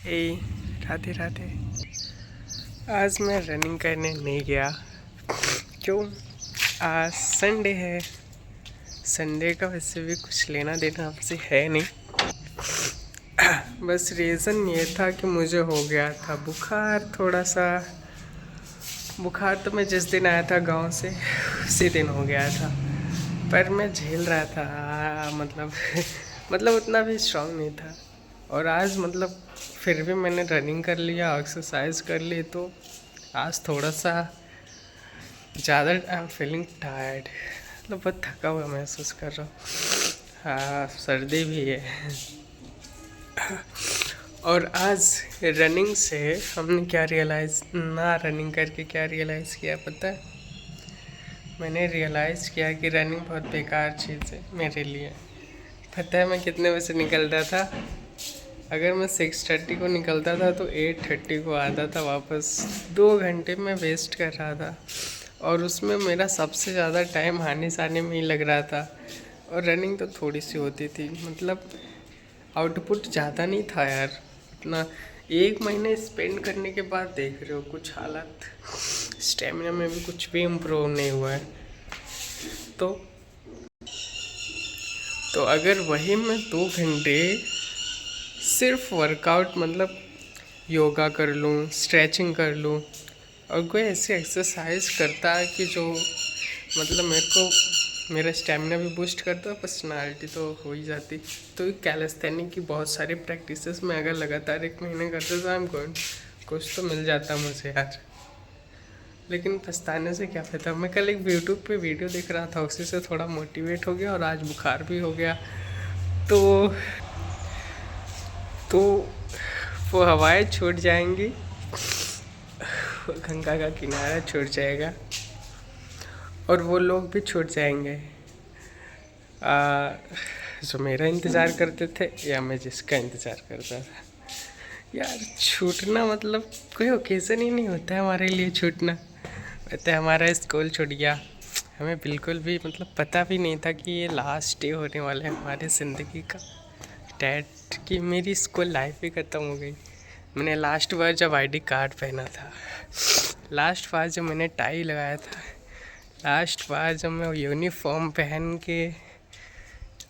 ए राधे राधे। आज मैं रनिंग करने नहीं गया। क्यों? आज संडे है। संडे का वैसे भी कुछ लेना देना हमसे है नहीं। बस रीज़न ये था कि मुझे हो गया था बुखार थोड़ा सा। बुखार तो मैं जिस दिन आया था गांव से उसी दिन हो गया था, पर मैं झेल रहा था। मतलब उतना भी स्ट्रांग नहीं था। और आज फिर भी मैंने रनिंग कर लिया, एक्सरसाइज कर ली, तो आज थोड़ा सा ज़्यादा आई एम फीलिंग टायर्ड। बहुत थका हुआ महसूस कर रहा हूँ। हाँ, सर्दी भी है। और आज रनिंग से हमने क्या रियलाइज़, ना रनिंग करके क्या रियलाइज़ किया पता है? मैंने रियलाइज़ किया कि रनिंग बहुत बेकार चीज़ है मेरे लिए। पता है मैं कितने बजे निकलता था? अगर मैं 6:30 को निकलता था तो 8:30 को आता था वापस। 2 घंटे में वेस्ट कर रहा था, और उसमें मेरा सबसे ज़्यादा टाइम आने जाने में ही लग रहा था। और रनिंग तो थोड़ी सी होती थी, आउटपुट ज़्यादा नहीं था यार उतना। 1 महीने स्पेंड करने के बाद देख रहे हो कुछ हालत, स्टेमिना में भी कुछ भी इम्प्रूव नहीं हुआ है। तो अगर वही मैं 2 घंटे सिर्फ वर्कआउट योगा कर लूँ, स्ट्रेचिंग कर लूँ, और कोई ऐसी एक्सरसाइज करता है कि जो मेरे को मेरा स्टेमिना भी बूस्ट करता, पर्सनालिटी तो हो ही जाती। तो कैलिस्थेनिक की बहुत सारी प्रैक्टिसेस मैं अगर लगातार 1 महीने करता तो आई एम गुड, कुछ तो मिल जाता मुझे यार। लेकिन पछताने से क्या फ़ायदा। मैं कल एक यूट्यूब पे वीडियो देख रहा था, उसी से थोड़ा मोटिवेट हो गया, और आज बुखार भी हो गया। तो तो वो हवाएं छूट जाएंगी, गंगा का किनारा छूट जाएगा, और वो लोग भी छूट जाएंगे जो मेरा इंतज़ार करते थे, या मैं जिसका इंतज़ार करता था। यार छूटना कोई ओकेज़न ही नहीं होता है हमारे लिए छूटना। तो हमारा स्कूल छूट गया, हमें बिल्कुल भी पता भी नहीं था कि ये लास्ट डे होने वाला है हमारे ज़िंदगी का। डैड की मेरी स्कूल लाइफ ही ख़त्म हो गई। मैंने लास्ट बार जब आईडी कार्ड पहना था, लास्ट बार जब मैंने टाई लगाया था, लास्ट बार जब मैं यूनिफॉर्म पहन के,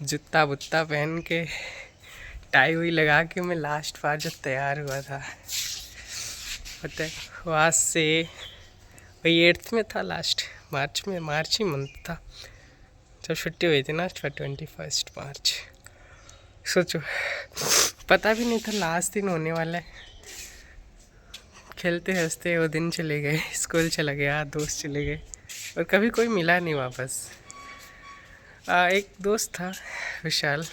जूता बुत्ता पहन के, टाई हुई लगा के मैं लास्ट बार जब तैयार हुआ था, पता है वहाँ से वही 8th में था, लास्ट मार्च में, मार्च ही मंथ था जब छुट्टी हुई थी ना, 21 मार्च। सोचो, पता भी नहीं था लास्ट दिन होने वाला है। खेलते हंसते वो दिन चले गए, स्कूल चला गया, दोस्त चले गए, और कभी कोई मिला नहीं वापस। एक दोस्त था विशाल,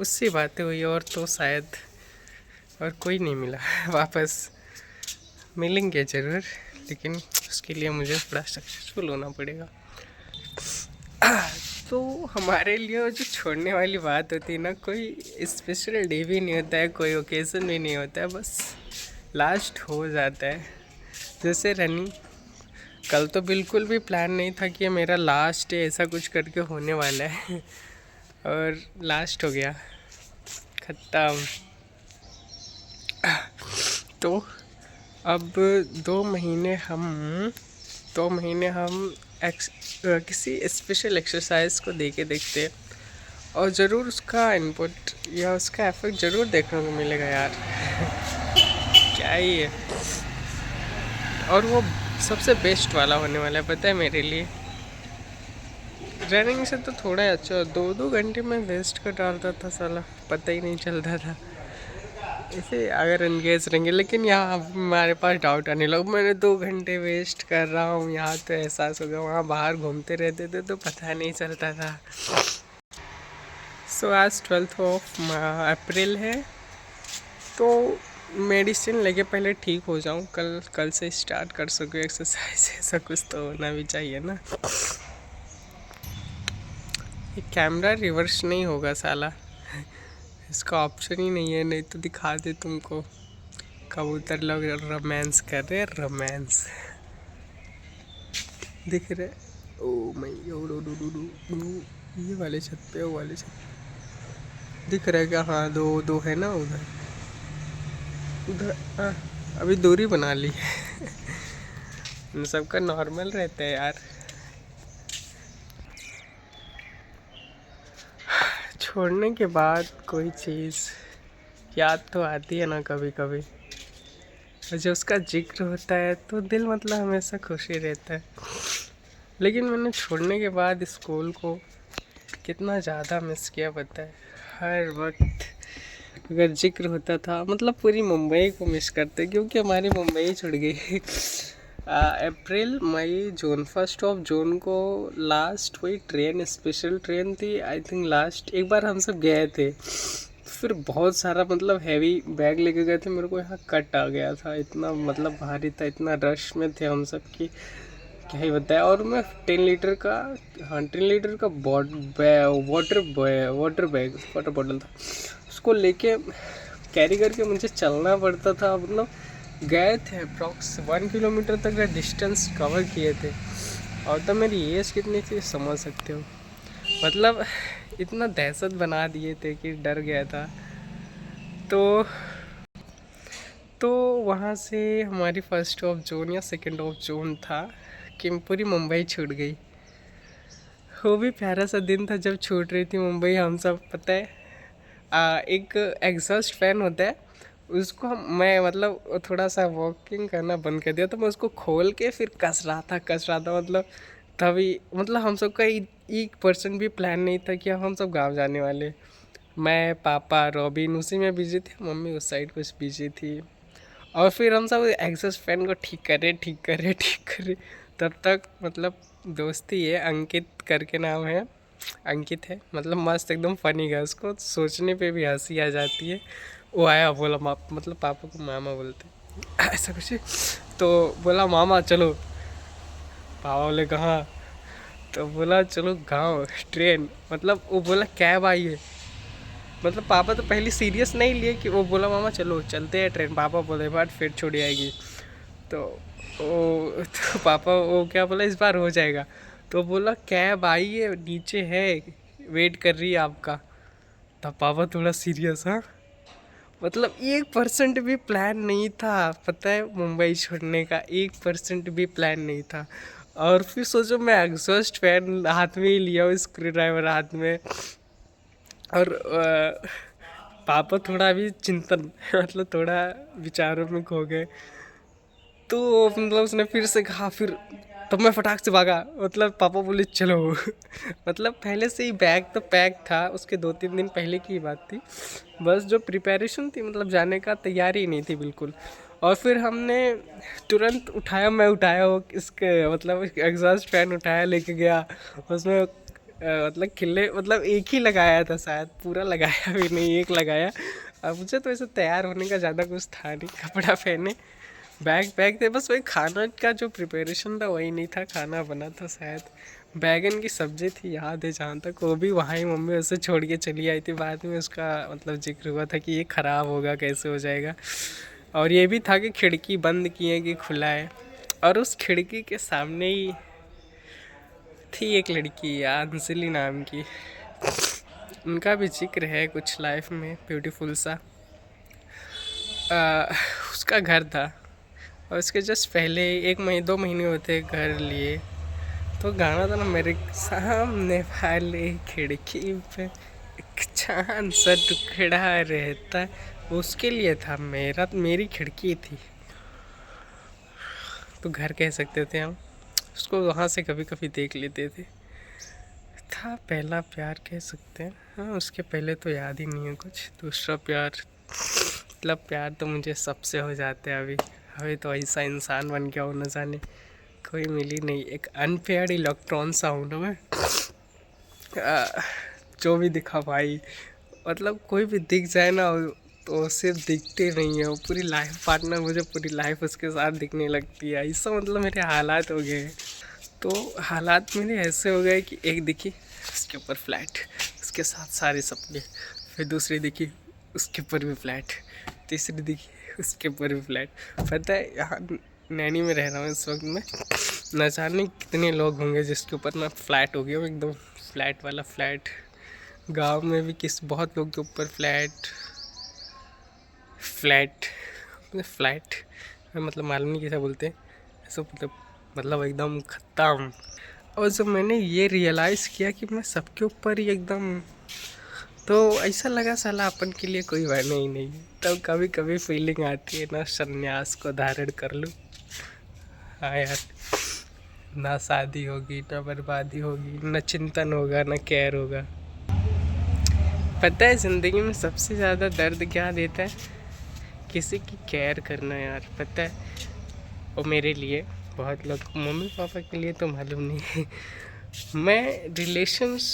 उससे बातें हुई, और तो शायद और कोई नहीं मिला वापस। मिलेंगे ज़रूर, लेकिन उसके लिए मुझे थोड़ा सक्सेसफुल होना पड़ेगा। तो हमारे लिए वो जो छोड़ने वाली बात होती है ना, कोई स्पेशल डे भी नहीं होता है, कोई ओकेज़न भी नहीं होता है, बस लास्ट हो जाता है। जैसे रनिंग, कल तो बिल्कुल भी प्लान नहीं था कि ये मेरा लास्ट डे ऐसा कुछ करके होने वाला है, और लास्ट हो गया, ख़त्म। तो अब 2 महीने हम किसी स्पेशल एक्सरसाइज को दे के देखते हैं, और ज़रूर उसका इनपुट या उसका इफेक्ट ज़रूर देखने को मिलेगा यार। क्या ही है। और वो सबसे बेस्ट वाला होने वाला है, पता है मेरे लिए। रनिंग से तो थोड़ा अच्छा, 2-2 घंटे में वेस्ट कर डालता था साला, पता ही नहीं चलता था इसे अगर एंगेज रहेंगे। लेकिन यहाँ हमारे पास डाउट आने लगा, मैंने 2 घंटे वेस्ट कर रहा हूँ यहाँ, तो एहसास हो गया। वहाँ बाहर घूमते रहते थे तो पता नहीं चलता था। सो आज 12 अप्रैल है, तो मेडिसिन लेके पहले ठीक हो जाऊँ, कल से स्टार्ट कर सकूँ एक्सरसाइज। ऐसा कुछ तो होना भी चाहिए ना। ये कैमरा रिवर्स नहीं होगा साला, इसका ऑप्शन ही नहीं है, नहीं तो दिखा दे तुमको। कबूतर लोग रोमांस कर रहे हैं, रोमांस दिख रहे। ओ मैं ये वाले छत पे, वो वाले छत दिख रहा है क्या? हाँ, दो है ना उधर। उधर अभी दूरी बना ली। इन सबका नॉर्मल रहता है यार। छोड़ने के बाद कोई चीज़ याद तो आती है ना कभी कभी, और जब उसका जिक्र होता है तो दिल मतलब हमेशा खुशी रहता है। लेकिन मैंने छोड़ने के बाद स्कूल को कितना ज़्यादा मिस किया पता है। हर वक्त अगर जिक्र होता था मतलब पूरी मुंबई को मिस करते, क्योंकि हमारी मुंबई छुड़ गई। अप्रैल मई जून, 1 जून को लास्ट कोई ट्रेन, स्पेशल ट्रेन थी आई थिंक। लास्ट एक बार हम सब गए थे, फिर बहुत सारा मतलब हैवी बैग लेके गए थे। मेरे को यहाँ कट आ गया था, इतना मतलब भारी था, इतना रश में थे हम सब की क्या ही बताया। और मैं 10 लीटर का, हाँ 10 लीटर का वाटर बॉटल था, उसको लेके कैरी करके मुझे चलना पड़ता था। मतलब गए थे अप्रॉक्स 1 किलोमीटर तक का डिस्टेंस कवर किए थे, और तब मेरी एज कितनी थी समझ सकते हो। मतलब इतना दहशत बना दिए थे कि डर गया था। तो तो वहाँ से हमारी 1 ऑफ जून या 2 ऑफ जून था कि पूरी मुंबई छूट गई। वो भी प्यारा सा दिन था जब छूट रही थी मुंबई। हम सब पता है एक एग्जॉस्ट फैन होता है, उसको मैं मतलब थोड़ा सा वॉकिंग करना बंद कर दिया, तो मैं उसको खोल के फिर कस रहा था मतलब। तभी मतलब हम सब का 1% भी प्लान नहीं था कि हम सब गांव जाने वाले। मैं पापा रॉबिन उसी में बिजी थे, मम्मी उस साइड कुछ बिजी थी। और फिर हम सब एग्जॉस्ट फैन को ठीक करे। तब तक मतलब दोस्ती है, अंकित करके नाम है, अंकित है, मतलब मस्त एकदम फनी है, उसको सोचने पे भी हंसी आ जाती है। वो आया, बोला मतलब पापा को मामा बोलते ऐसा कुछ। तो बोला मामा चलो। पापा बोले कहाँ? तो बोला चलो गाँव, ट्रेन, मतलब वो बोला कैब आई है। मतलब पापा तो पहले सीरियस नहीं लिए कि वो बोला मामा चलो चलते हैं ट्रेन, पापा बोले बट फिर छोड़ी आएगी। तो तो पापा वो क्या बोला इस बार हो जाएगा। तो बोला कैब आई है नीचे है, वेट कर रही है आपका। तब पापा थोड़ा सीरियस, हाँ मतलब 1% भी प्लान नहीं था पता है, मुंबई छोड़ने का 1% भी प्लान नहीं था। और फिर सोचो मैं एग्जॉस्ट फैन हाथ में ही लिया हूँ, स्क्रू ड्राइवर हाथ में। और पापा थोड़ा भी चिंतन मतलब थोड़ा विचारों में खो गए। तो मतलब उसने फिर से कहा, फिर तब मैं फटाक से भागा। मतलब पापा बोले चलो। मतलब पहले से ही बैग तो पैक था, उसके 2-3 दिन पहले की बात थी। बस जो प्रिपरेशन थी मतलब जाने का तैयारी नहीं थी बिल्कुल। और फिर हमने तुरंत उठाया, मैं उठाया वो इसके मतलब एग्जॉस्ट फैन उठाया लेके गया। उसमें मतलब खिल्ले मतलब एक ही लगाया था शायद, पूरा लगाया भी नहीं, एक लगाया। अब मुझे तो ऐसे तैयार होने का ज़्यादा कुछ था नहीं, कपड़ा पहने बैग पैक थे बस। वही खाना का जो प्रिपरेशन था वही नहीं था, खाना बना था शायद बैगन की सब्जी थी याद है जहाँ तक। वो भी वहाँ ही मम्मी उसे छोड़ के चली आई थी, बाद में उसका मतलब जिक्र हुआ था कि ये ख़राब होगा कैसे हो जाएगा। और ये भी था कि खिड़की बंद किए कि खुला है। और उस खिड़की के सामने ही थी एक लड़की अंजलि नाम की, उनका भी जिक्र है कुछ लाइफ में ब्यूटीफुल सा। आ, उसका घर था, और उसके जस्ट पहले 1-2 महीने होते घर लिए। तो गाना था ना, मेरे सामने वाले खिड़की पे एक चांद सा टुकड़ा रहता है, उसके लिए था। मेरी खिड़की थी, तो घर कह सकते थे हम उसको। वहाँ से कभी कभी देख लेते थे। था पहला प्यार कह सकते हैं। हाँ उसके पहले तो याद ही नहीं है कुछ। दूसरा प्यार मतलब प्यार तो मुझे सबसे हो जाते हैं अभी। अभी तो ऐसा इंसान बन गया हो न जाने, कोई मिली नहीं, एक अनपेयर्ड इलेक्ट्रॉन सा हूँ ना मैं। जो भी दिखा भाई, मतलब कोई भी दिख जाए ना तो सिर्फ दिखते नहीं है, वो पूरी लाइफ पार्टनर मुझे पूरी लाइफ उसके साथ दिखने लगती है। ऐसा मतलब मेरे हालात हो गए। तो हालात मेरे ऐसे हो गए कि एक दिखी उसके ऊपर फ्लैट, उसके साथ सारे सपने। फिर दूसरी दिखी उसके ऊपर भी फ्लैट, तीसरी दिखी उसके ऊपर भी फ्लैट। पता है यहाँ नैनी में रह रहा हूँ इस वक्त मैं, न जाने कितने लोग होंगे जिसके ऊपर मैं फ्लैट हो गया हूँ एकदम फ्लैट वाला फ्लैट। गांव में भी बहुत लोग के ऊपर फ्लैट फ्लैट फ्लैट मतलब मालूम नहीं कैसा बोलते हैं ऐसा, मतलब एकदम खत्म। और जब मैंने ये रियलाइज़ किया कि मैं सबके ऊपर ही एकदम, तो ऐसा लगा साला अपन के लिए कोई बने ही नहीं। तब कभी कभी फीलिंग आती है ना, संन्यास को धारण कर लूँ। हाँ यार, ना शादी होगी, ना बर्बादी होगी, ना चिंतन होगा, ना केयर होगा। पता है ज़िंदगी में सबसे ज़्यादा दर्द क्या देता है? किसी की केयर करना यार। पता है वो मेरे लिए, बहुत लोग, मम्मी पापा के लिए तो मालूम नहीं है। मैं रिलेशंस,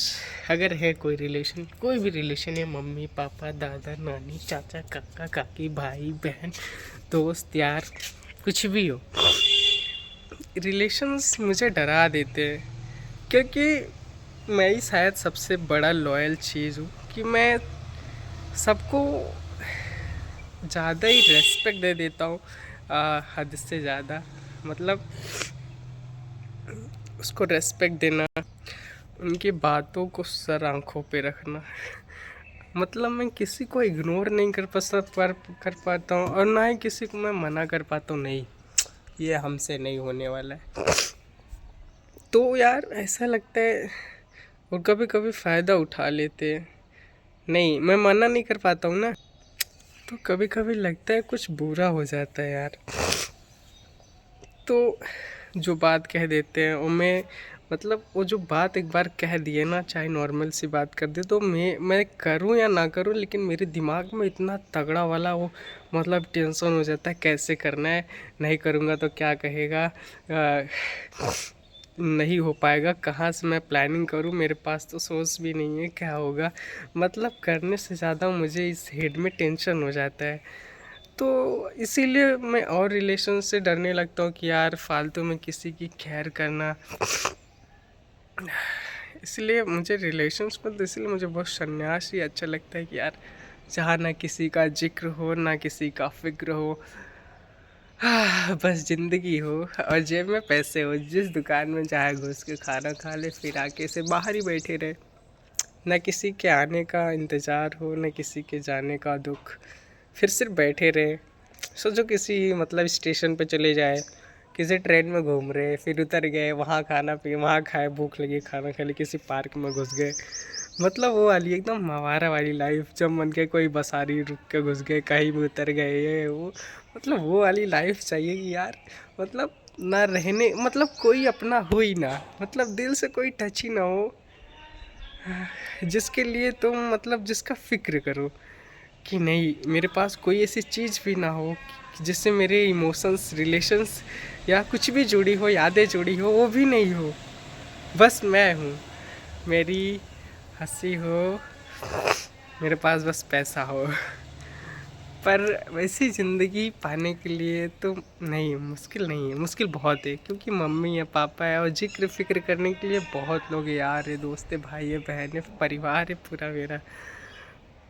अगर है कोई रिलेशन, कोई भी रिलेशन है, मम्मी पापा दादा नानी चाचा काका काकी भाई बहन दोस्त यार, कुछ भी हो, रिलेशंस मुझे डरा देते हैं। क्योंकि मैं ही शायद सबसे बड़ा लॉयल चीज़ हूँ कि मैं सबको ज़्यादा ही रेस्पेक्ट दे देता हूँ, हद से ज़्यादा। मतलब उसको रेस्पेक्ट देना, उनकी बातों को सर आंखों पे रखना। मतलब मैं किसी को इग्नोर नहीं कर पाता हूँ, और ना ही किसी को मैं मना कर पाता हूँ, नहीं ये हमसे नहीं होने वाला है। तो यार ऐसा लगता है, और कभी कभी फ़ायदा उठा लेते हैं। नहीं, मैं मना नहीं कर पाता हूँ ना, तो कभी कभी लगता है कुछ बुरा हो जाता है यार। तो जो बात कह देते हैं, और मैं मतलब वो जो बात एक बार कह दिए ना, चाहे नॉर्मल सी बात कर दे, तो मैं करूं या ना करूं, लेकिन मेरे दिमाग में इतना तगड़ा वाला वो मतलब टेंशन हो जाता है, कैसे करना है, नहीं करूंगा तो क्या कहेगा, नहीं हो पाएगा, कहाँ से मैं प्लानिंग करूं, मेरे पास तो सोर्स भी नहीं है, क्या होगा। मतलब करने से ज़्यादा मुझे इस हेड में टेंशन हो जाता है। तो इसीलिए मैं और रिलेशन से डरने लगता हूँ कि यार फालतू में किसी की खैर करना। इसलिए मुझे रिलेशंस पर, तो इसलिए मुझे बहुत संन्यास ही अच्छा लगता है कि यार जहाँ ना किसी का जिक्र हो, ना किसी का फिक्र हो, बस ज़िंदगी हो और जेब में पैसे हो, जिस दुकान में चाहे घुस के खाना खा ले, फिर आके से बाहर ही बैठे रहे। ना किसी के आने का इंतज़ार हो, ना किसी के जाने का दुख, फिर सिर्फ बैठे रहे। सोचो किसी मतलब स्टेशन पे चले जाए, किसी ट्रेन में घूम रहे, फिर उतर गए, वहाँ खाना पी, वहाँ खाए, भूख लगी खाना खा ली, किसी पार्क में घुस गए। मतलब वो वाली एकदम आवारा वाली लाइफ, जब मन के कोई बसारी रुक के घुस गए, कहीं भी उतर गए, ये वो, मतलब वो वाली लाइफ चाहिए कि यार, मतलब ना रहने, मतलब कोई अपना हो ही ना, मतलब दिल से कोई टच ही ना हो, जिसके लिए तुम मतलब जिसका फिक्र करो, कि नहीं मेरे पास कोई ऐसी चीज़ भी ना हो जिससे मेरे इमोशंस, रिलेशंस या कुछ भी जुड़ी हो, यादें जुड़ी हो, वो भी नहीं हो। बस मैं हूँ, मेरी हंसी हो, मेरे पास बस पैसा हो। पर वैसी ज़िंदगी पाने के लिए तो नहीं, मुश्किल नहीं है, मुश्किल बहुत है, क्योंकि मम्मी है पापा है, और जिक्र फिक्र करने के लिए बहुत लोग, यार है, दोस्त है, भाई है, बहन है, परिवार है पूरा मेरा।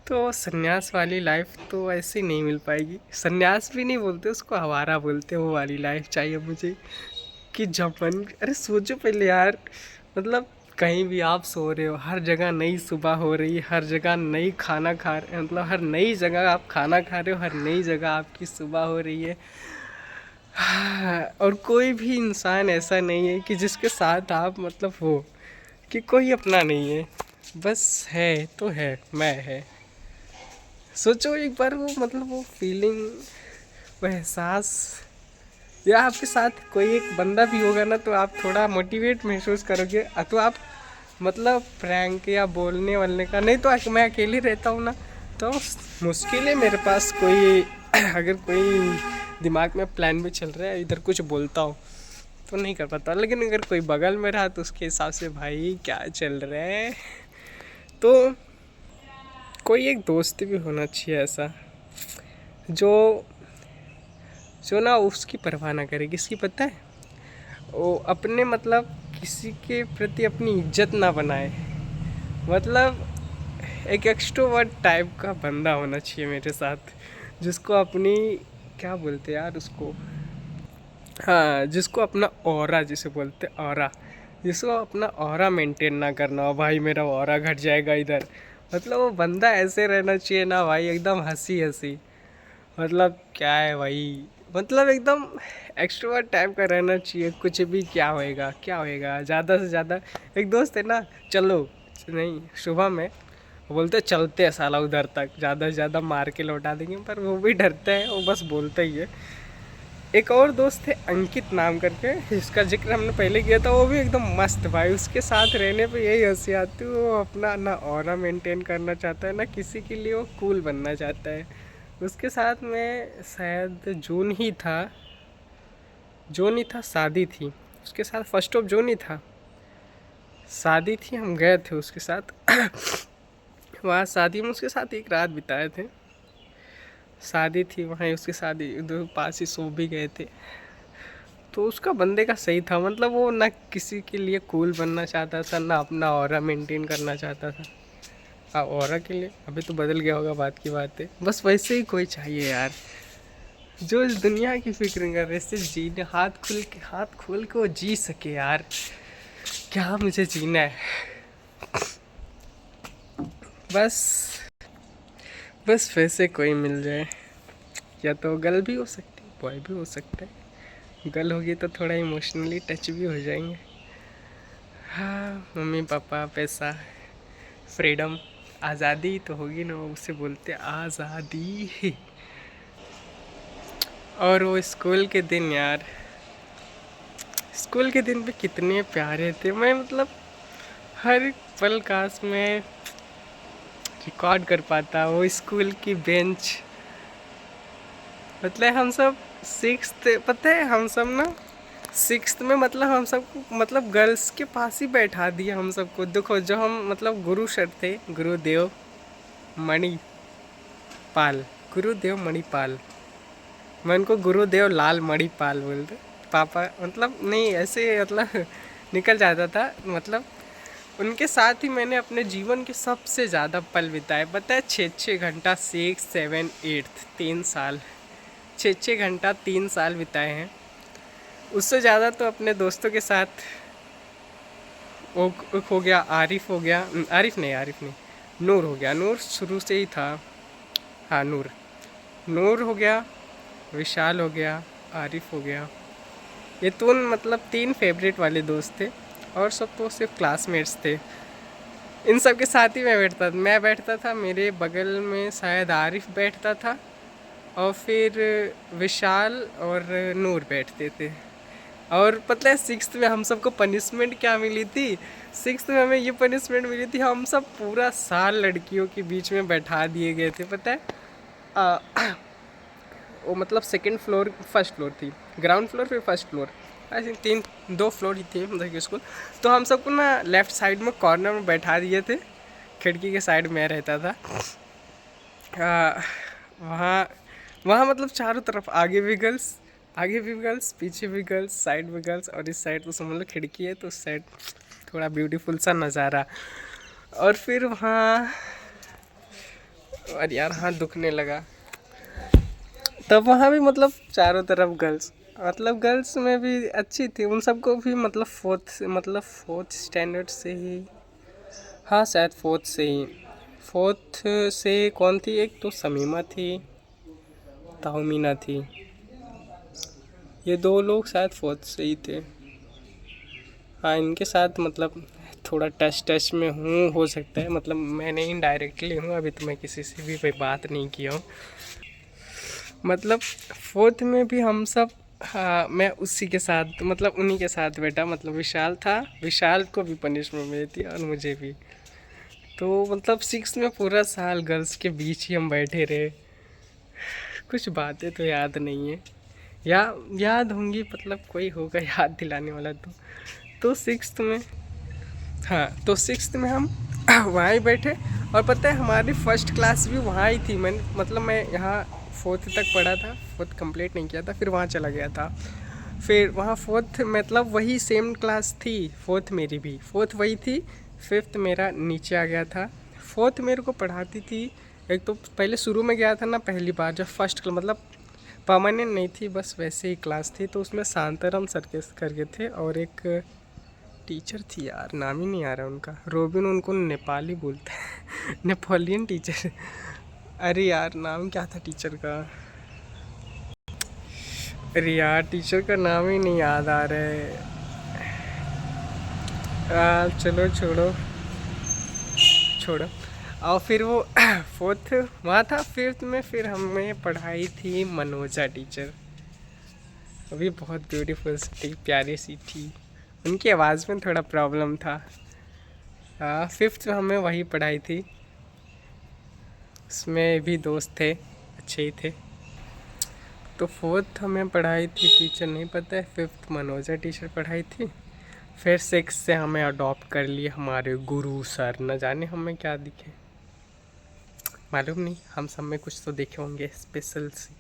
तो सन्यास वाली लाइफ तो ऐसे नहीं मिल पाएगी। सन्यास भी नहीं बोलते उसको, आवारा बोलते, वो वाली लाइफ चाहिए मुझे। कि जब मन, अरे सोचो पहले यार, मतलब कहीं भी आप सो रहे हो, हर जगह नई सुबह हो रही है, हर जगह नई खाना खा रहे, मतलब हर नई जगह आप खाना खा रहे हो, हर नई जगह आपकी सुबह हो रही है। और कोई भी इंसान ऐसा नहीं है कि जिसके साथ आप मतलब हो, कि कोई अपना नहीं है, बस है तो है, मैं है। सोचो एक बार वो मतलब वो फीलिंग, वो एहसास, या आपके साथ कोई एक बंदा भी होगा ना, तो आप थोड़ा मोटिवेट महसूस करोगे। तो आप मतलब प्रैंक या बोलने वालने का नहीं, तो मैं अकेले रहता हूँ ना, तो मुश्किल है मेरे पास कोई अगर कोई दिमाग में प्लान भी चल रहा है, इधर कुछ बोलता हूँ तो नहीं कर पाता। लेकिन अगर कोई बगल में रहा तो उसके हिसाब से भाई क्या चल रहा है। तो कोई एक दोस्त भी होना चाहिए ऐसा, जो जो ना उसकी परवाह ना करे किसकी, पता है, वो अपने मतलब किसी के प्रति अपनी इज्जत ना बनाए। मतलब एक एक्सट्रोवर्ट टाइप का बंदा होना चाहिए मेरे साथ, जिसको अपनी, क्या बोलते हैं यार उसको, हाँ जिसको अपना ऑरा, जिसे बोलते ऑरा, जिसको अपना ऑरा मेंटेन ना करना हो, भाई मेरा ऑरा घट जाएगा इधर। मतलब वो बंदा ऐसे रहना चाहिए ना भाई, एकदम हंसी हंसी, मतलब क्या है भाई, मतलब एकदम एक्सट्रोवर्ट टाइप का रहना चाहिए। कुछ भी क्या होएगा क्या होएगा, ज़्यादा से ज़्यादा। एक दोस्त है ना, चलो नहीं सुबह में वो बोलते चलते हैं साला उधर तक, ज़्यादा से ज़्यादा मार के लौटा देंगे, पर वो भी डरते हैं, वो बस बोलते ही है। एक और दोस्त है अंकित नाम करके, जिसका जिक्र हमने पहले किया था, वो भी एकदम मस्त भाई। उसके साथ रहने पे यही हंसी आती है, वो अपना ना ऑरा मेंटेन करना चाहता है ना किसी के लिए वो कूल बनना चाहता है। उसके साथ में शायद जून ही था, शादी थी उसके साथ, फर्स्ट ऑफ जून ही था, शादी थी, हम गए थे उसके साथ वहाँ शादी में उसके साथ एक रात बिताए थे। शादी थी वहाँ, उसकी शादी उधर पास ही सो भी गए थे। तो उसका बंदे का सही था, मतलब वो ना किसी के लिए कूल बनना चाहता था, ना अपना ऑरा मेंटेन करना चाहता था। हाँ, ऑरा के लिए अभी तो बदल गया होगा, बात की बात है। बस वैसे ही कोई चाहिए यार, जो इस दुनिया की फिक्र कर रहे, सिर्फ जीने, हाथ खोल के वो जी सके यार। क्या मुझे जीना है, बस बस वैसे कोई मिल जाए। या तो गर्ल भी हो सकती है, बॉय भी हो सकता है। गर्ल होगी तो थोड़ा इमोशनली टच भी हो जाएंगे। हाँ, मम्मी पापा, पैसा, फ्रीडम, आज़ादी तो होगी ना, उसे बोलते आज़ादी। और वो स्कूल के दिन यार, स्कूल के दिन भी कितने प्यारे थे। मैं मतलब हर एक पल काश में रिकॉर्ड कर पाता वो स्कूल की बेंच। मतलब हम सब सिक्स्थ, पता है हम सब ना सिक्स्थ में, मतलब हम सबको मतलब गर्ल्स के पास ही बैठा दिया हम सबको। देखो जो हम मतलब गुरु सर थे, मणिपाल गुरुदेव मणिपाल, मैं उनको गुरुदेव लाल मणिपाल बोलते पापा, मतलब नहीं ऐसे मतलब निकल जाता था। मतलब उनके साथ ही मैंने अपने जीवन के सबसे ज़्यादा पल बिताए, पता है, 6-6 घंटा, 6, 7, 8 3 साल, 6-6 घंटा 3 साल बिताए हैं। उससे ज़्यादा तो अपने दोस्तों के साथ। वो हो गया आरिफ, हो गया आरिफ नहीं, नूर हो गया, नूर शुरू से ही था। हाँ, नूर हो गया, विशाल हो गया, आरिफ हो गया। ये तो मतलब 3 फेवरेट वाले दोस्त थे, और सब तो सिर्फ क्लासमेट्स थे। इन सब के साथ ही मैं बैठता था, मेरे बगल में शायद आरिफ बैठता था, और फिर विशाल और नूर बैठते थे। और पता है सिक्स्थ में हम सबको पनिशमेंट क्या मिली थी? सिक्स्थ में हमें ये पनिशमेंट मिली थी, हम सब पूरा साल लड़कियों के बीच में बैठा दिए गए थे, पता है। आ, वो मतलब सेकंड फ्लोर, फर्स्ट फ्लोर थी, ग्राउंड फ्लोर फिर first floor, I think 2 floor ही थे मतलब स्कूल। तो हम सबको ना लेफ़्ट साइड में कॉर्नर में बैठा दिए थे, खिड़की के साइड में रहता था। वहाँ वहाँ मतलब चारों तरफ आगे भी गर्ल्स, पीछे भी गर्ल्स, साइड में गर्ल्स, और इस साइड तो समझ लो खिड़की है, तो उस साइड थोड़ा ब्यूटीफुल सा नज़ारा। और फिर वहाँ, और यार हाथ दुखने लगा, तब वहाँ भी मतलब चारों तरफ गर्ल्स, मतलब गर्ल्स में भी अच्छी थी, उन सबको भी मतलब फोर्थ स्टैंडर्ड से ही, हाँ शायद फोर्थ से कौन थी, एक तो समीमा थी, ताहमीना थी, ये 2 लोग शायद फोर्थ से ही थे। हाँ, इनके साथ मतलब थोड़ा टच में हूँ, हो सकता है, मतलब मैंने इनडायरेक्टली हूँ, अभी तो मैं किसी से भी कोई बात नहीं किया हूँ। मतलब फोर्थ में भी हम सब, हाँ, मैं उसी के साथ मतलब उन्हीं के साथ बैठा, मतलब विशाल था, विशाल को भी पनिशमेंट मिली थी और मुझे भी। तो मतलब सिक्स में पूरा साल गर्ल्स के बीच ही हम बैठे रहे। कुछ बातें तो याद नहीं है, या याद होंगी, मतलब कोई होगा याद दिलाने वाला। तो सिक्स्थ में, हाँ, तो सिक्स्थ में हम वहाँ ही बैठे। और पता है हमारी फर्स्ट क्लास भी वहाँ ही थी। मैं यहाँ फोर्थ तक पढ़ा था, फोर्थ कंप्लीट नहीं किया था, फिर वहाँ चला गया था। फिर वहाँ फोर्थ मतलब वही सेम क्लास थी, फोर्थ मेरी भी फोर्थ वही थी, फिफ्थ मेरा नीचे आ गया था। फोर्थ मेरे को पढ़ाती थी, एक तो पहले शुरू में गया था ना, पहली बार जब फर्स्ट मतलब परमानेंट नहीं थी, बस वैसे ही क्लास थी, तो उसमें शांताराम सर के करके थे, और एक टीचर थी यार, नाम ही नहीं आ रहा उनका, रोबिन, उनको नेपाली बोलते हैं नेपोलियन टीचर। अरे यार नाम क्या था टीचर का, अरे यार टीचर का नाम ही नहीं याद आ रहा है यार, चलो छोड़ो छोड़ो। और फिर वो फोर्थ वहाँ था। फिफ्थ में फिर हमें पढ़ाई थी मनोजा टीचर। अभी बहुत ब्यूटीफुल सी थी, प्यारी सी थी। उनकी आवाज़ में थोड़ा प्रॉब्लम था। फिफ्थ में हमें वही पढ़ाई थी। उसमें भी दोस्त थे, अच्छे ही थे। तो फोर्थ हमें पढ़ाई थी टीचर नहीं पता है, फिफ्थ मनोजा टीचर पढ़ाई थी। फिर सिक्स से हमें अडॉप्ट कर लिए हमारे गुरु सर, न जाने हमें क्या दिखे, मालूम नहीं, हम सब में कुछ तो देखे होंगे स्पेशल सी।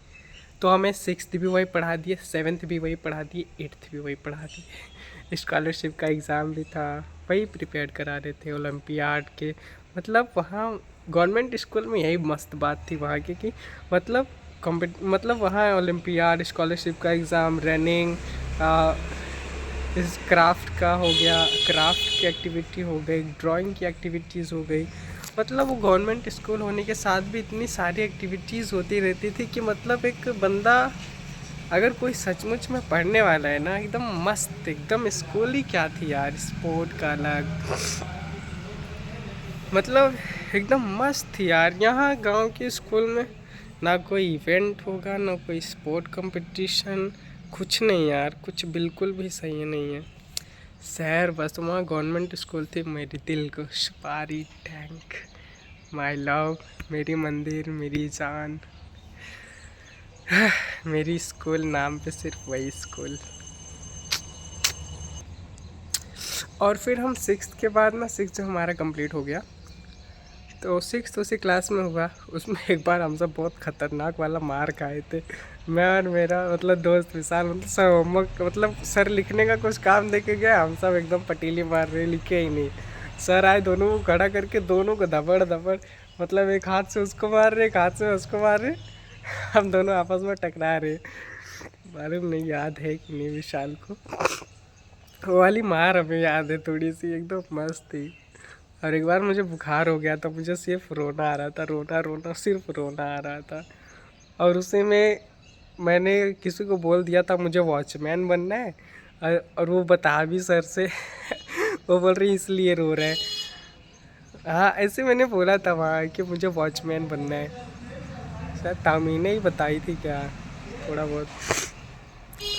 तो हमें सिक्स्थ भी वही पढ़ा दिए, सेवन्थ भी वही पढ़ा दिए, एट्थ भी वही पढ़ा दिए। स्कॉलरशिप का एग्ज़ाम भी था, वही प्रिपेयर करा रहे थे ओलंपियाड के। मतलब वहाँ गवर्नमेंट स्कूल में यही मस्त बात थी वहाँ की कि मतलब मतलब वहाँ ओलंपियाड, स्कॉलरशिप का एग्ज़ाम, रनिंग, इस क्राफ्ट का हो गया, क्राफ्ट की एक्टिविटी हो गई, ड्राइंग की एक्टिविटीज़ हो गई। मतलब वो गवर्नमेंट स्कूल होने के साथ भी इतनी सारी एक्टिविटीज़ होती रहती थी कि मतलब एक बंदा अगर कोई सचमुच में पढ़ने वाला है ना, एकदम मस्त, एकदम स्कूल ही क्या थी यार, स्पोर्ट का अलग, मतलब एकदम मस्त थी यार। यहाँ गांव के स्कूल में ना कोई इवेंट होगा, ना कोई स्पोर्ट कंपटीशन, कुछ नहीं यार, कुछ बिल्कुल भी सही नहीं है। शहर बस, वहाँ गवर्नमेंट स्कूल थी मेरी दिल को सुपारी टैंक, माय लव, मेरी मंदिर, मेरी जान। मेरी स्कूल नाम पे सिर्फ वही स्कूल। और फिर हम सिक्स्थ के बाद ना, सिक्स जब हमारा कंप्लीट हो गया तो सिक्स उसी क्लास में हुआ। उसमें एक बार हम सब बहुत ख़तरनाक वाला मार खाए थे, मैं और मेरा मतलब दोस्त विशाल। मतलब सर होमवर्क, मतलब सर लिखने का कुछ काम दे के गया, हम सब एकदम पटीली मार रहे, लिखे ही नहीं। सर आए, दोनों को खड़ा करके दोनों को धबड़ धबड़, मतलब एक हाथ से उसको मार रहे, एक हाथ से उसको मार रहे, हम दोनों आपस में टकरा रहे। मालूम नहीं याद है कि नहीं विशाल को, वो वाली मार हमें याद है थोड़ी सी, एकदम मस्त थी। और एक बार मुझे बुखार हो गया था, मुझे सिर्फ रोना आ रहा था, रोना रोना, सिर्फ रोना आ रहा था। और उसी में मैंने किसी को बोल दिया था मुझे वॉचमैन बनना है, और वो बता भी सर से वो बोल रही इसलिए रो रहे हैं। हाँ ऐसे मैंने बोला था वहाँ कि मुझे वॉचमैन बनना है, शायद तामीने ही बताई थी क्या, थोड़ा बहुत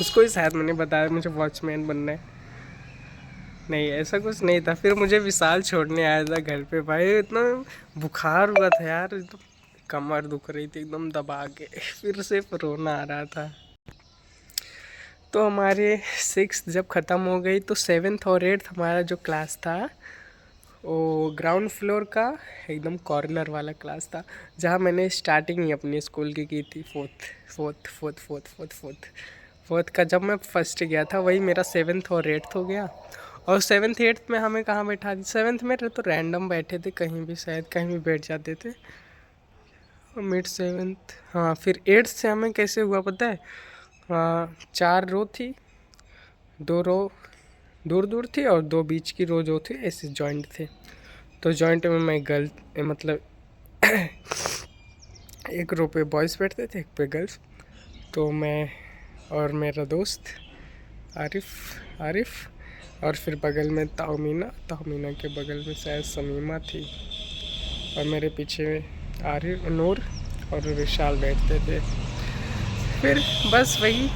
उसको ही शायद मैंने बताया मुझे वॉचमैन बनना है। नहीं ऐसा कुछ नहीं था। फिर मुझे विशाल छोड़ने आया था घर पे, भाई इतना बुखार हुआ था यार, एकदम कमर दुख रही थी एकदम दबा के, फिर सिर्फ रोना आ रहा था। तो हमारे सिक्स्थ जब ख़त्म हो गई तो सेवन्थ और एट्थ हमारा जो क्लास था वो ग्राउंड फ्लोर का एकदम कॉर्नर वाला क्लास था, जहाँ मैंने स्टार्टिंग ही अपनी स्कूल की थी। फोर्थ का जब मैं फर्स्ट गया था, वही मेरा सेवन्थ और एट्थ हो गया। और सेवन्थ एट्थ में हमें कहाँ बैठा दी, सेवन्थ में तो रैंडम बैठे थे, कहीं भी शायद कहीं भी बैठ जाते थे। मिड सेवन्थ, हाँ फिर एट्थ से हमें कैसे हुआ पता है, हाँ 4 रो थी, 2 रो दूर दूर थी और 2 बीच की रो जो थे ऐसे जॉइंट थे। तो जॉइंट में मैं गर्ल, मतलब एक रो पे बॉयज़ बैठते थे, एक पे गर्ल्स। तो मैं और मेरा दोस्त आरिफ और फिर बगल में ताहमीना के बगल में शायद समीमा थी, और मेरे पीछे आरिफ, नूर और विशाल बैठते थे। फिर बस वही,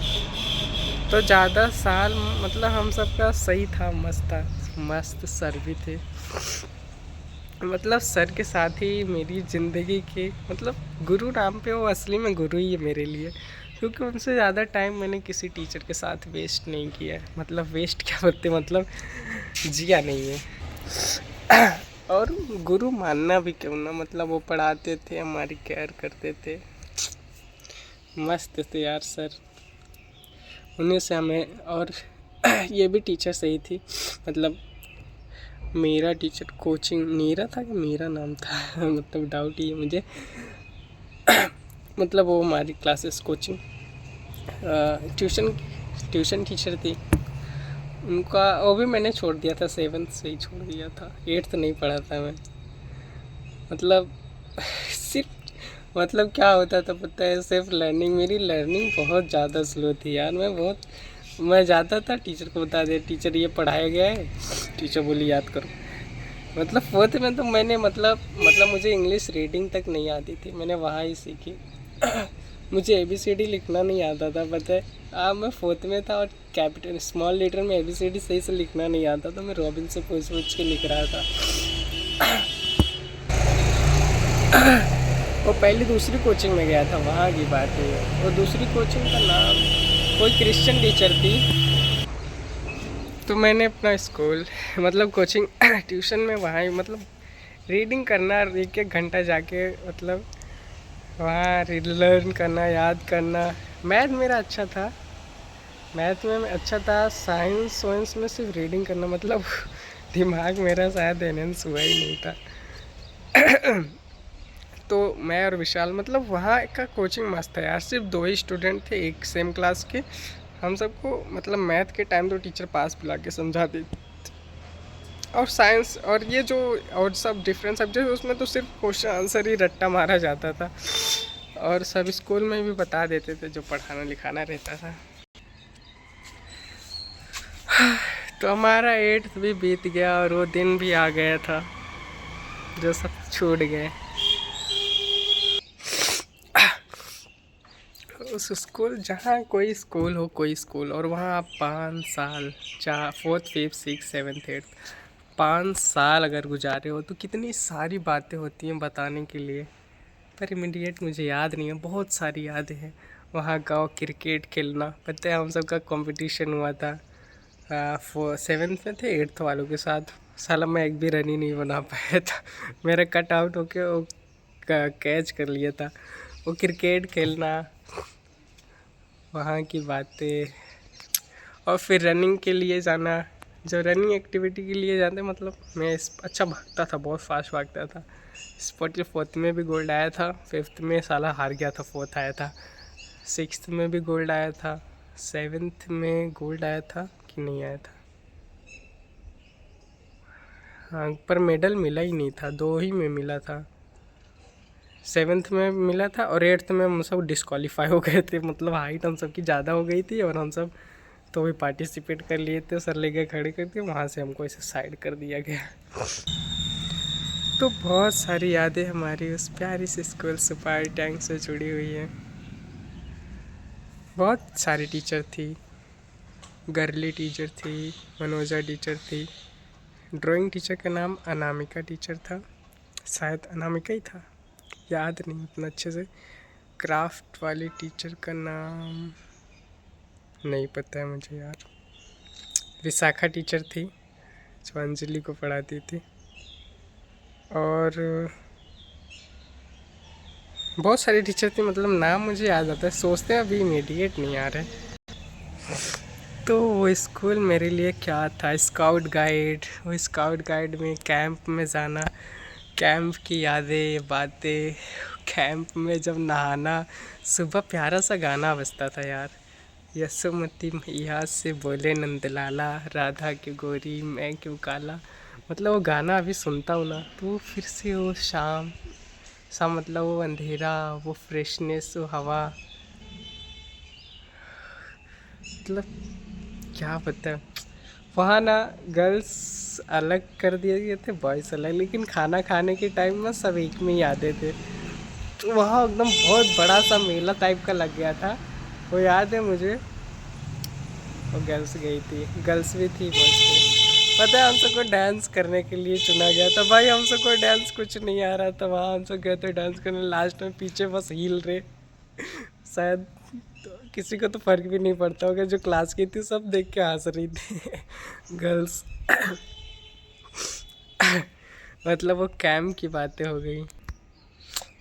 तो ज़्यादा साल मतलब हम सबका सही था, मस्त था, मस्त सर भी थे। मतलब सर के साथ ही मेरी ज़िंदगी के, मतलब गुरु नाम पे वो असली में गुरु ही है मेरे लिए, क्योंकि उनसे ज़्यादा टाइम मैंने किसी टीचर के साथ वेस्ट नहीं किया है। मतलब वेस्ट क्या बोलते, मतलब जिया नहीं है। और गुरु मानना भी क्यों ना, मतलब वो पढ़ाते थे, हमारी केयर करते थे, मस्त थे यार सर, उन्हीं से हमें। और ये भी टीचर सही थी, मतलब मेरा टीचर कोचिंग नीरा था कि मीरा नाम था मतलब डाउट ही है मुझे। मतलब वो हमारी क्लासेस कोचिंग ट्यूशन टीचर थी उनका, वो भी मैंने छोड़ दिया था, सेवन्थ से ही छोड़ दिया था, एट्थ नहीं पढ़ा था मैं। मतलब सिर्फ मतलब क्या होता था पता है, सिर्फ लर्निंग, मेरी लर्निंग बहुत ज़्यादा स्लो थी यार। मैं जाता था, टीचर को बता दिया टीचर ये पढ़ाया गया है, टीचर बोली याद करो। मतलब फोर्थ में तो मैंने मतलब मुझे इंग्लिश रीडिंग तक नहीं आती थी, मैंने वहाँ ही सीखी। मुझे ABCD लिखना नहीं आता था पता है। मैं फोर्थ में था और कैपिटल स्मॉल लेटर में ABCD सही से लिखना नहीं आता, तो मैं रॉबिन से पूछ के लिख रहा था। वो पहले दूसरी कोचिंग में गया था, वहाँ की बात है। और दूसरी कोचिंग का नाम कोई क्रिश्चियन टीचर थी। तो मैंने अपना स्कूल मतलब कोचिंग ट्यूशन में वहाँ ही मतलब रीडिंग करना, एक एक घंटा जाके मतलब वहाँ लर्न करना, याद करना। मैथ मेरा अच्छा था, मैथ में अच्छा था। साइंस वाइंस में सिर्फ रीडिंग करना, मतलब दिमाग मेरा शायद एनहेंस हुआ ही नहीं था। तो मैं और विशाल मतलब वहाँ का कोचिंग मस्त था यार। सिर्फ 2 ही स्टूडेंट थे एक सेम क्लास के। हम सबको मतलब मैथ के टाइम तो टीचर पास बुला के समझाती, और साइंस और ये जो और सब डिफरेंट सब्जेक्ट उसमें तो सिर्फ क्वेश्चन आंसर ही रट्टा मारा जाता था, और सब स्कूल में भी बता देते थे जो पढ़ाना लिखाना रहता था। तो हमारा 8th भी बीत गया और वो दिन भी आ गया था जो सब छूट गए। उस स्कूल, जहाँ कोई स्कूल हो, कोई स्कूल, और वहाँ आप 5 साल, 4th 5th 6th 7th 8th 5 साल अगर गुजारे हो तो कितनी सारी बातें होती हैं बताने के लिए, पर इमीडिएट मुझे याद नहीं है। बहुत सारी यादें हैं। वहाँ गाँव क्रिकेट खेलना, पता है हम सब का कंपटीशन हुआ था। 7th में थे 8th वालों के साथ। साला मैं एक भी रन ही नहीं बना पाया था। मेरा कट आउट होके वो कैच कर लिया था। वो क्रिकेट खेलना, वहाँ की बातें, और फिर रनिंग के लिए जाना। जो रनिंग एक्टिविटी के लिए जाते मतलब मैं अच्छा भागता था, बहुत फास्ट भागता था। स्पोर्ट 4th में भी गोल्ड आया था, 5th में साला हार गया था, 4th आया था। 6th में भी गोल्ड आया था, 7th में गोल्ड आया था कि नहीं आया था, हाँ, पर मेडल मिला ही नहीं था, 2 ही में मिला था। 7th में मिला था और 8th में हम सब डिस्क्वालीफाई हो गए थे, मतलब हाइट हम सब की ज़्यादा हो गई थी और हम सब तो भी पार्टिसिपेट कर लिए थे। सर लेके खड़े करके वहाँ से हमको ऐसे साइड कर दिया गया। तो बहुत सारी यादें हमारी उस प्यारी से स्कूल सुपारी टैंक से जुड़ी हुई हैं। बहुत सारी टीचर थी, गर्ली टीचर थी, मनोजा टीचर थी। ड्राइंग टीचर का नाम अनामिका टीचर था, शायद अनामिका ही था, याद नहीं उतना अच्छे से। क्राफ्ट वाली टीचर का नाम नहीं पता है मुझे यार। विशाखा टीचर थी जो अंजलि को पढ़ाती थी, और बहुत सारी टीचर थी, मतलब नाम मुझे याद आता है, सोचते हैं अभी इमीडिएट नहीं आ रहे। तो वो स्कूल मेरे लिए क्या था, स्काउट गाइड। वो स्काउट गाइड में कैंप में जाना, कैंप की यादें, बातें, कैंप में जब नहाना, सुबह प्यारा सा गाना बजता था यार, यशोमती मैया से बोले नंदलाला, राधा की गोरी मैं क्यों काला। मतलब वो गाना अभी सुनता हूँ ना तो फिर से वो शाम सा, मतलब वो अंधेरा, वो फ्रेशनेस, वो हवा, मतलब क्या पता है। वहाँ ना गर्ल्स अलग कर दिए गए थे, बॉयज़ अलग, लेकिन खाना खाने के टाइम में सब एक में ही आते थे। तो वहाँ एकदम बहुत बड़ा सा मेला टाइप का लग गया था, वो याद है मुझे। और गर्ल्स गई थी, गर्ल्स भी थी, बॉयज़ थे। पता है हम सबको डांस करने के लिए चुना गया था। भाई हम सबको डांस कुछ नहीं आ रहा था, वहाँ हम सब गए थे डांस करने, लास्ट में पीछे बस हिल रहे। शायद तो किसी को तो फर्क भी नहीं पड़ता होगा, जो क्लास की थी सब देख के हंस रही थी गर्ल्स। मतलब वो कैंप की बातें हो गई,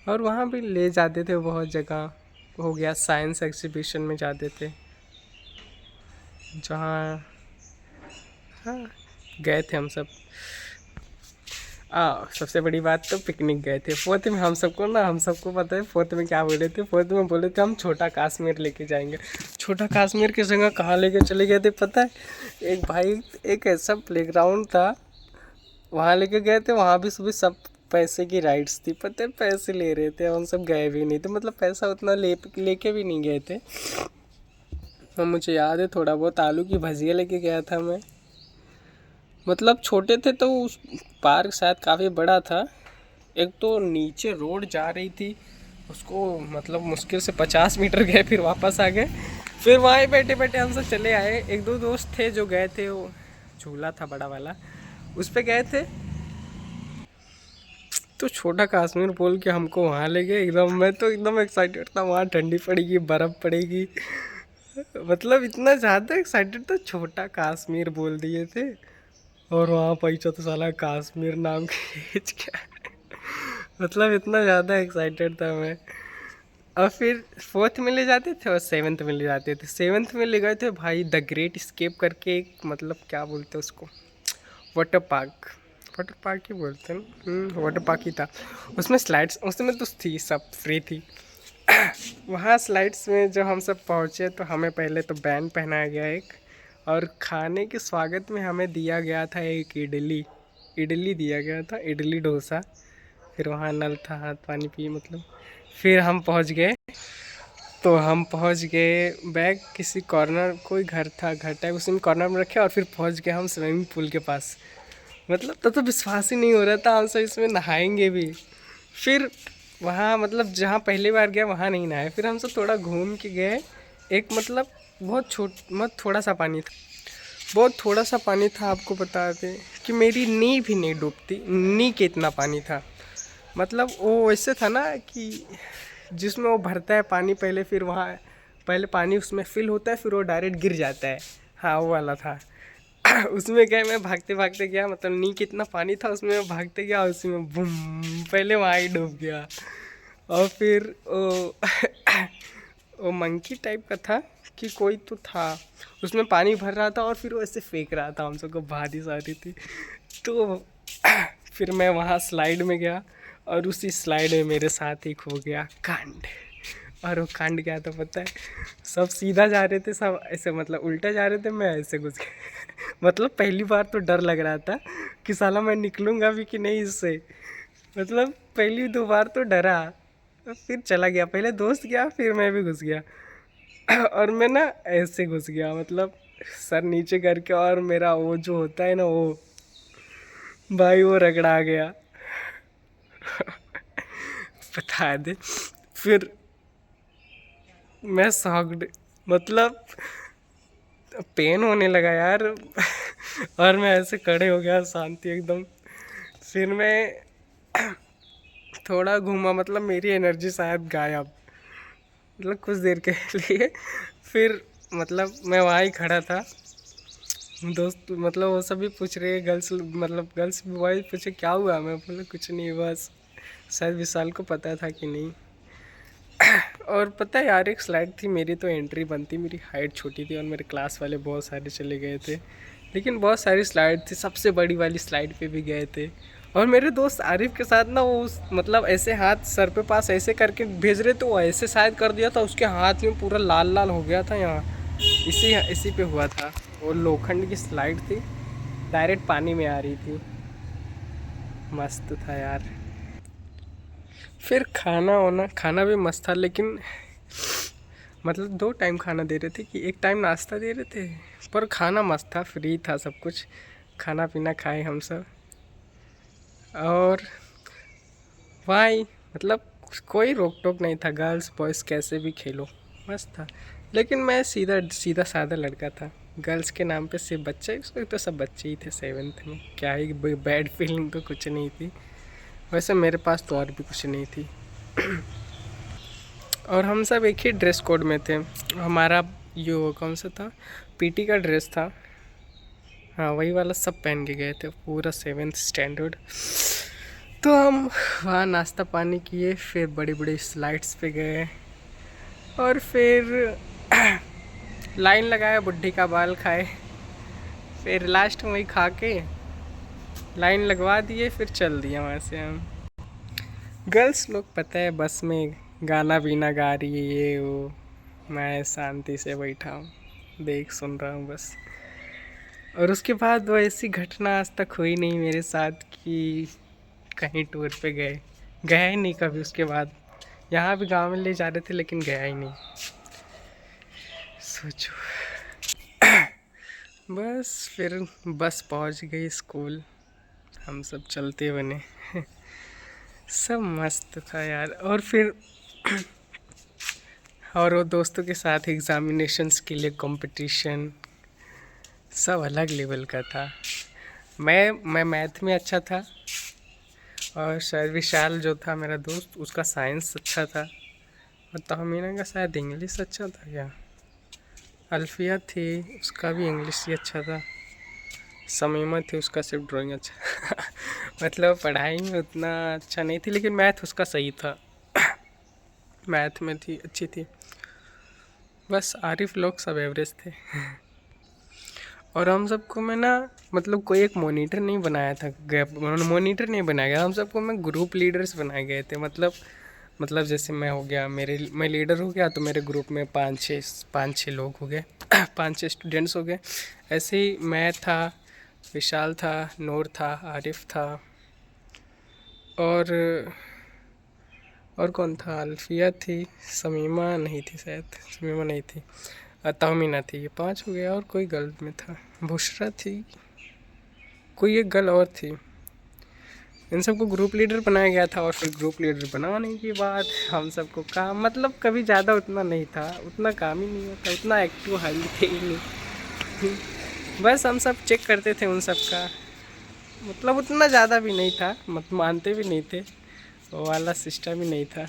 और वहाँ भी ले जाते थे बहुत जगह। हो गया साइंस एग्जीबिशन में जाते थे, जहाँ हाँ गए थे हम सब। सबसे बड़ी बात तो पिकनिक गए थे 4th में। हम सबको पता है 4th में क्या बोले थे। 4th में बोले थे हम छोटा कश्मीर लेके जाएंगे। छोटा कश्मीर की जगह कहाँ लेके चले गए थे पता है? एक भाई, एक ऐसा प्लेग्राउंड था, वहाँ लेके गए थे। वहाँ भी सुबह सब पैसे की राइड्स थी, पता है पैसे ले रहे थे, हम सब गए भी नहीं थे, मतलब पैसा उतना लेके भी नहीं गए थे। और मुझे याद है थोड़ा बहुत आलू की भजिया लेके गया था मैं। मतलब छोटे थे तो उस पार्क शायद काफ़ी बड़ा था। एक तो नीचे रोड जा रही थी, उसको मतलब मुश्किल से 50 मीटर गए, फिर वापस आ गए। फिर वहाँ बैठे बैठे हम सब चले आए। एक दो दोस्त थे जो गए थे, वो झूला था बड़ा वाला, उस पर गए थे। तो छोटा कश्मीर बोल के हमको वहाँ ले गए। एकदम मैं तो एकदम एक्साइटेड था, वहाँ ठंडी पड़ेगी, बर्फ़ पड़ेगी, मतलब इतना ज़्यादा एक्साइटेड था। छोटा कश्मीर बोल दिए थे और वहाँ पहुँचा तो साला कश्मीर नाम खींच के मतलब इतना ज़्यादा एक्साइटेड था मैं। और फिर फोर्थ में ले जाते थे और सेवन्थ में ले जाते थे। सेवन्थ में ले गए थे भाई द ग्रेट स्केप करके, एक मतलब क्या बोलते हैं उसको, वाटर पार्क। वाटर पार्क ही बोलते हैं ना, वाटर पार्क ही था। उसमें स्लाइड्स उसमें तो थी, सब फ्री थी। वहाँ स्लाइड्स में जब हम सब पहुँचे तो हमें पहले तो बैंड पहनाया गया एक, और खाने के स्वागत में हमें दिया गया था एक इडली। इडली दिया गया था, इडली डोसा। फिर वहाँ नल था, हाथ पानी पिए मतलब। फिर हम पहुँच गए, तो हम पहुँच गए बैग किसी कॉर्नर, कोई घर था, घर टाइप, उसी में कॉर्नर में रखे, और फिर पहुँच गए हम स्विमिंग पूल के पास। मतलब तब तो विश्वास ही नहीं हो रहा था हम सब इसमें नहाएंगे भी। फिर वहाँ मतलब जहाँ पहली बार गया वहाँ नहीं नहाए, फिर हम सब थोड़ा घूम के गए। एक मतलब बहुत थोड़ा सा पानी था, बहुत थोड़ा सा पानी था। आपको बता दें कि मेरी नी भी नहीं डूबती, नी के इतना पानी था। मतलब वो ऐसे था ना कि जिसमें वो भरता है पानी पहले, फिर वहाँ पहले पानी उसमें फिल होता है, फिर वो डायरेक्ट गिर जाता है। हाँ वो वाला था। उसमें गए, मैं भागते भागते गया, मतलब नी कितना पानी था उसमें, मैं भागते गया, उसी में बूम, पहले वहाँ ही डूब गया। और फिर वो मंकी टाइप का था कि कोई तो था, उसमें पानी भर रहा था और फिर वो ऐसे फेंक रहा था, हम सबको बारिश आ रही थी। तो फिर मैं वहाँ स्लाइड में गया, और उसी स्लाइड में मेरे साथ एक हो गया कांड। और वो कांड क्या था पता है, सब सीधा जा रहे थे, सब ऐसे मतलब उल्टा जा रहे थे, मैं ऐसे घुस गया। मतलब पहली बार तो डर लग रहा था कि साला मैं निकलूँगा भी कि नहीं इससे। मतलब पहली दो बार तो डरा, फिर चला गया, पहले दोस्त गया फिर मैं भी घुस गया। और मैं ना ऐसे घुस गया, मतलब सर नीचे करके, और मेरा वो जो होता है ना वो, भाई वो रगड़ा गया। बता दे, फिर मैं शॉक्ड, मतलब पेन होने लगा यार। और मैं ऐसे खड़े हो गया, शांति एकदम। फिर मैं थोड़ा घूमा, मतलब मेरी एनर्जी शायद गायब, मतलब कुछ देर के लिए। फिर मतलब मैं वहाँ ही खड़ा था, दोस्त मतलब वो सभी पूछ रहे, गर्ल्स मतलब गर्ल्स बॉयज पूछे क्या हुआ, मैं बोला कुछ नहीं, बस शायद विशाल को पता था कि नहीं। और पता है यार, एक स्लाइड थी, मेरी तो एंट्री बनती, मेरी हाइट छोटी थी और मेरे क्लास वाले बहुत सारे चले गए थे, लेकिन बहुत सारी स्लाइड थी, सबसे बड़ी वाली स्लाइड पे भी गए थे। और मेरे दोस्त आरिफ के साथ ना वो मतलब ऐसे हाथ सर पे पास ऐसे करके भेज रहे, तो वो ऐसे शायद कर दिया था, उसके हाथ में पूरा लाल लाल हो गया था यहाँ, इसी पे हुआ था। वो लोखंड की स्लाइड थी, डायरेक्ट पानी में आ रही थी, मस्त था यार। फिर खाना वाना, खाना भी मस्त था, लेकिन मतलब दो टाइम खाना दे रहे थे कि एक टाइम नाश्ता दे रहे थे, पर खाना मस्त था, फ्री था सब कुछ, खाना पीना खाए हम सब। और भाई मतलब कोई रोक टोक नहीं था, गर्ल्स बॉयज़ कैसे भी खेलो, मस्त था। लेकिन मैं सीधा सीधा साधा लड़का था, गर्ल्स के नाम पे सिर्फ बच्चे, उस वक्त तो सब बच्चे ही थे सेवन्थ में, क्या ही बैड फीलिंग तो कुछ नहीं थी। वैसे मेरे पास तो और भी कुछ नहीं थी। और हम सब एक ही ड्रेस कोड में थे, हमारा यो कौन सा था, पीटी का ड्रेस था। हाँ वही वाला सब पहन के गए थे, पूरा सेवेंथ स्टैंडर्ड। तो हम वहाँ नाश्ता पानी किए, फिर बड़ी बड़ी स्लाइड्स पे गए, और फिर लाइन लगाया, बुढ़ी का बाल खाए, फिर लास्ट में वही खा के लाइन लगवा दिए, फिर चल दिया वहाँ से हम। गर्ल्स लोग पता है बस में गाना बीना गा रही है ये वो, मैं शांति से बैठा हूँ, देख सुन रहा हूँ बस। और उसके बाद वो ऐसी घटना आज तक हुई नहीं मेरे साथ कि कहीं टूर पे गया ही नहीं कभी उसके बाद। यहाँ भी गांव में ले जा रहे थे लेकिन गया ही नहीं। सोचो। बस फिर बस पहुंच गई स्कूल, हम सब चलते बने। सब मस्त था यार। और फिर और वो दोस्तों के साथ एग्ज़ामिनेशंस के लिए कंपटीशन सब अलग लेवल का था। मैं मैथ में अच्छा था, और शायद विशाल जो था मेरा दोस्त उसका साइंस अच्छा था, और तहमीना का शायद इंग्लिश अच्छा था क्या। अल्फिया थी उसका भी इंग्लिश ही अच्छा था। समीमा थी उसका सिर्फ ड्राइंग अच्छा मतलब पढ़ाई में उतना अच्छा नहीं थी, लेकिन मैथ उसका सही था। मैथ में थी अच्छी थी। बस आरिफ लोग सब एवरेज थे। और हम सबको मैं ना मतलब कोई एक मॉनिटर नहीं बनाया था, मॉनिटर नहीं बनाया गया, हम सबको मैं ग्रुप लीडर्स बनाए गए थे। मतलब जैसे मैं हो गया, मैं लीडर हो गया तो मेरे ग्रुप में पाँच छः लोग हो गए। 5-6 स्टूडेंट्स हो गए। ऐसे ही मैं था, विशाल था, नूर था, आरिफ था, और कौन था, अल्फिया थी, समीमा नहीं थी, शायद समीमा नहीं थी, तहमीना थी। ये 5 हो गया। और कोई गर्ल में था, बुशरा थी, कोई एक गर्ल और थी। इन सबको ग्रुप लीडर बनाया गया था। और फिर ग्रुप लीडर बनाने के बाद हम सबको काम मतलब कभी ज़्यादा उतना नहीं था, उतना काम ही नहीं होता, उतना एक्टिव हाल थे ही नहीं। बस हम सब चेक करते थे उन सब का, मतलब उतना ज़्यादा भी नहीं था, मानते भी नहीं थे, वो वाला सिस्टम ही नहीं था।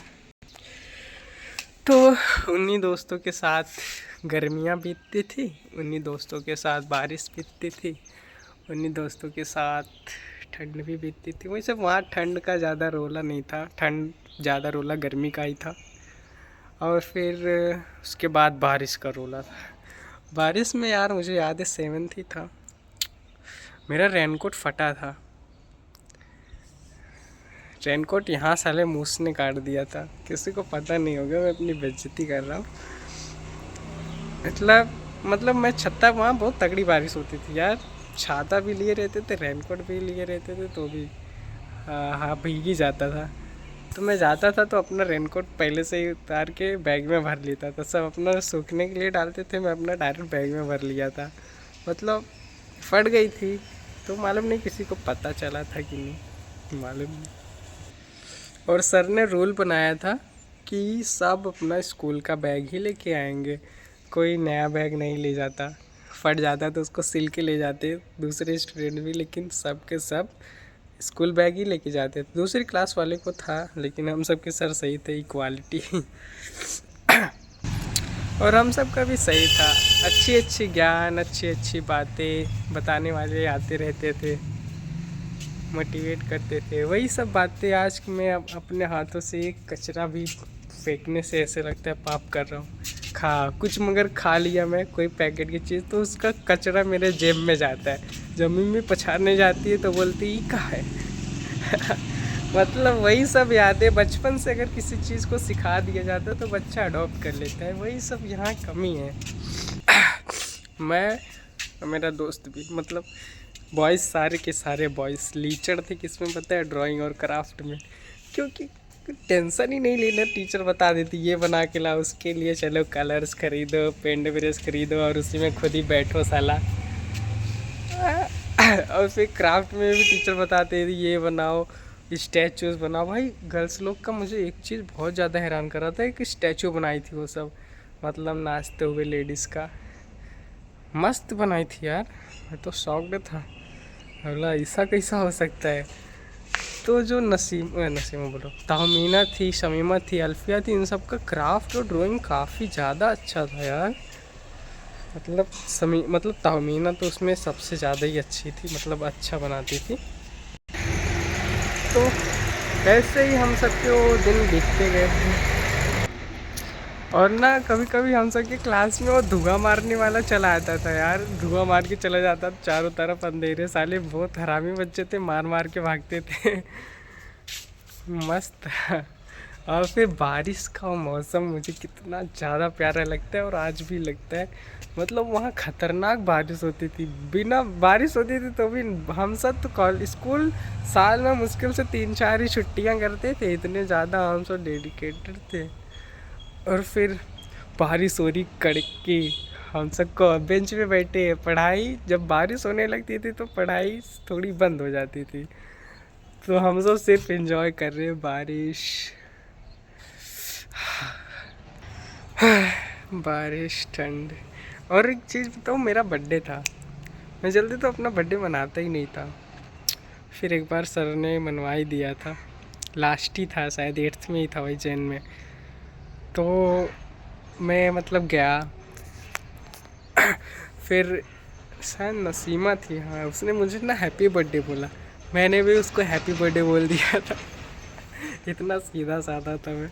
तो उन्हीं दोस्तों के साथ गर्मियाँ बीतती थी, उन्हीं दोस्तों के साथ बारिश बीतती थी, उन्हीं दोस्तों के साथ ठंड भी बीतती थी। वैसे वहाँ ठंड का ज़्यादा रोला नहीं था, ठंड ज़्यादा रोला गर्मी का ही था। और फिर उसके बाद बारिश का रोला था। बारिश में यार मुझे याद है 7th ही था, मेरा रेनकोट फटा था। रेनकोट यहाँ साले मूस ने काट दिया था, किसी को पता नहीं होगा, मैं अपनी बेइज्जती कर रहा हूँ। मतलब मैं छत्ता, वहाँ बहुत तगड़ी बारिश होती थी यार, छाता भी लिए रहते थे, रेनकोट भी लिए रहते थे, तो भी हाँ भीग ही जाता था। तो मैं जाता था तो अपना रेनकोट पहले से ही उतार के बैग में भर लेता था। सब अपना सूखने के लिए डालते थे, मैं अपना डायरेक्ट बैग में भर लिया था। मतलब फट गई थी तो मालूम नहीं किसी को पता चला था कि नहीं, मालूम नहीं। और सर ने रूल बनाया था कि सब अपना स्कूल का बैग ही लेके आएंगे, कोई नया बैग नहीं ले जाता। फट जाता तो उसको सिल के ले जाते दूसरे स्टूडेंट भी, लेकिन सब के सब स्कूल बैग ही लेके जाते थे। दूसरी क्लास वाले को था, लेकिन हम सब के सर सही थे, इक्वालिटी। और हम सब का भी सही था, अच्छी अच्छी ज्ञान, अच्छी अच्छी बातें बताने वाले आते रहते थे, मोटिवेट करते थे। वही सब बातें आज मैं अपने हाथों से एक कचरा भी फेंकने से ऐसे लगता है पाप कर रहा हूँ। कुछ मगर खा लिया मैं कोई पैकेट की चीज़, तो उसका कचरा मेरे जेब में जाता है, जब मम्मी पछाड़ने जाती है तो बोलती ये कहाँ है। मतलब वही सब यादें बचपन से, अगर किसी चीज़ को सिखा दिया जाता है तो बच्चा अडॉप्ट कर लेता है, वही सब यहाँ कमी है। मैं मेरा दोस्त भी, मतलब बॉयज़ सारे के सारे बॉयज़ लीचर थे, किसमें पता है, ड्राइंग और क्राफ्ट में। क्योंकि टेंशन ही नहीं लेना, टीचर बता देती ये बना के लाओ, उसके लिए चलो कलर्स खरीदो, पेंट ब्रश खरीदो, और उसी में खुद ही बैठो साला। और फिर क्राफ्ट में भी टीचर बताते थे ये बनाओ, स्टैचूज़ बनाओ। भाई गर्ल्स लोग का मुझे एक चीज़ बहुत ज़्यादा हैरान कर रहा था, एक स्टैचू बनाई थी वो सब, मतलब नाचते हुए लेडीज़ का, मस्त बनाई थी यार। मैं तो शॉक्ड था, बोला ऐसा कैसा हो सकता है। तो जो नसीम बोलो, तहमीना थी, शमीमा थी, अल्फिया थी, इन सब का क्राफ्ट और ड्राइंग काफ़ी ज़्यादा अच्छा था यार। मतलब तहमीना तो उसमें सबसे ज़्यादा ही अच्छी थी, मतलब अच्छा बनाती थी। तो ऐसे ही हम सब के वो दिन बीतते गए थे। और ना कभी कभी हम सब के क्लास में वो धुआं मारने वाला चला आता था यार, धुआं मार के चला जाता था, चारों तरफ अंधेरे, साले बहुत हरामी बच्चे थे, मार मार के भागते थे। मस्त था। और फिर बारिश का मौसम मुझे कितना ज़्यादा प्यारा लगता है और आज भी लगता है। मतलब वहाँ खतरनाक बारिश होती थी, बिना बारिश होती थी तो भी हम सब तो कॉलेज स्कूल साल में मुश्किल से 3-4 ही छुट्टियाँ करते थे, इतने ज़्यादा हम सब डेडिकेटेड थे। और फिर बारिश हो रही कड़के, हम सबको बेंच पे बैठे, पढ़ाई जब बारिश होने लगती थी तो पढ़ाई थोड़ी बंद हो जाती थी, तो हम सब सिर्फ एंजॉय कर रहे हैं बारिश। बारिश, ठंड। और एक चीज़ बताऊँ, मेरा बर्थडे था, मैं जल्दी तो अपना बर्थडे मनाता ही नहीं था। फिर एक बार सर ने मनवा ही दिया था, लास्ट ही था शायद, 8th में ही था वही जैन में। तो मैं मतलब गया। फिर शायद नसीमा थी, हाँ, उसने मुझे ना हैप्पी बर्थडे बोला, मैंने भी उसको हैप्पी बर्थडे बोल दिया था। इतना सीधा साधा था मैं,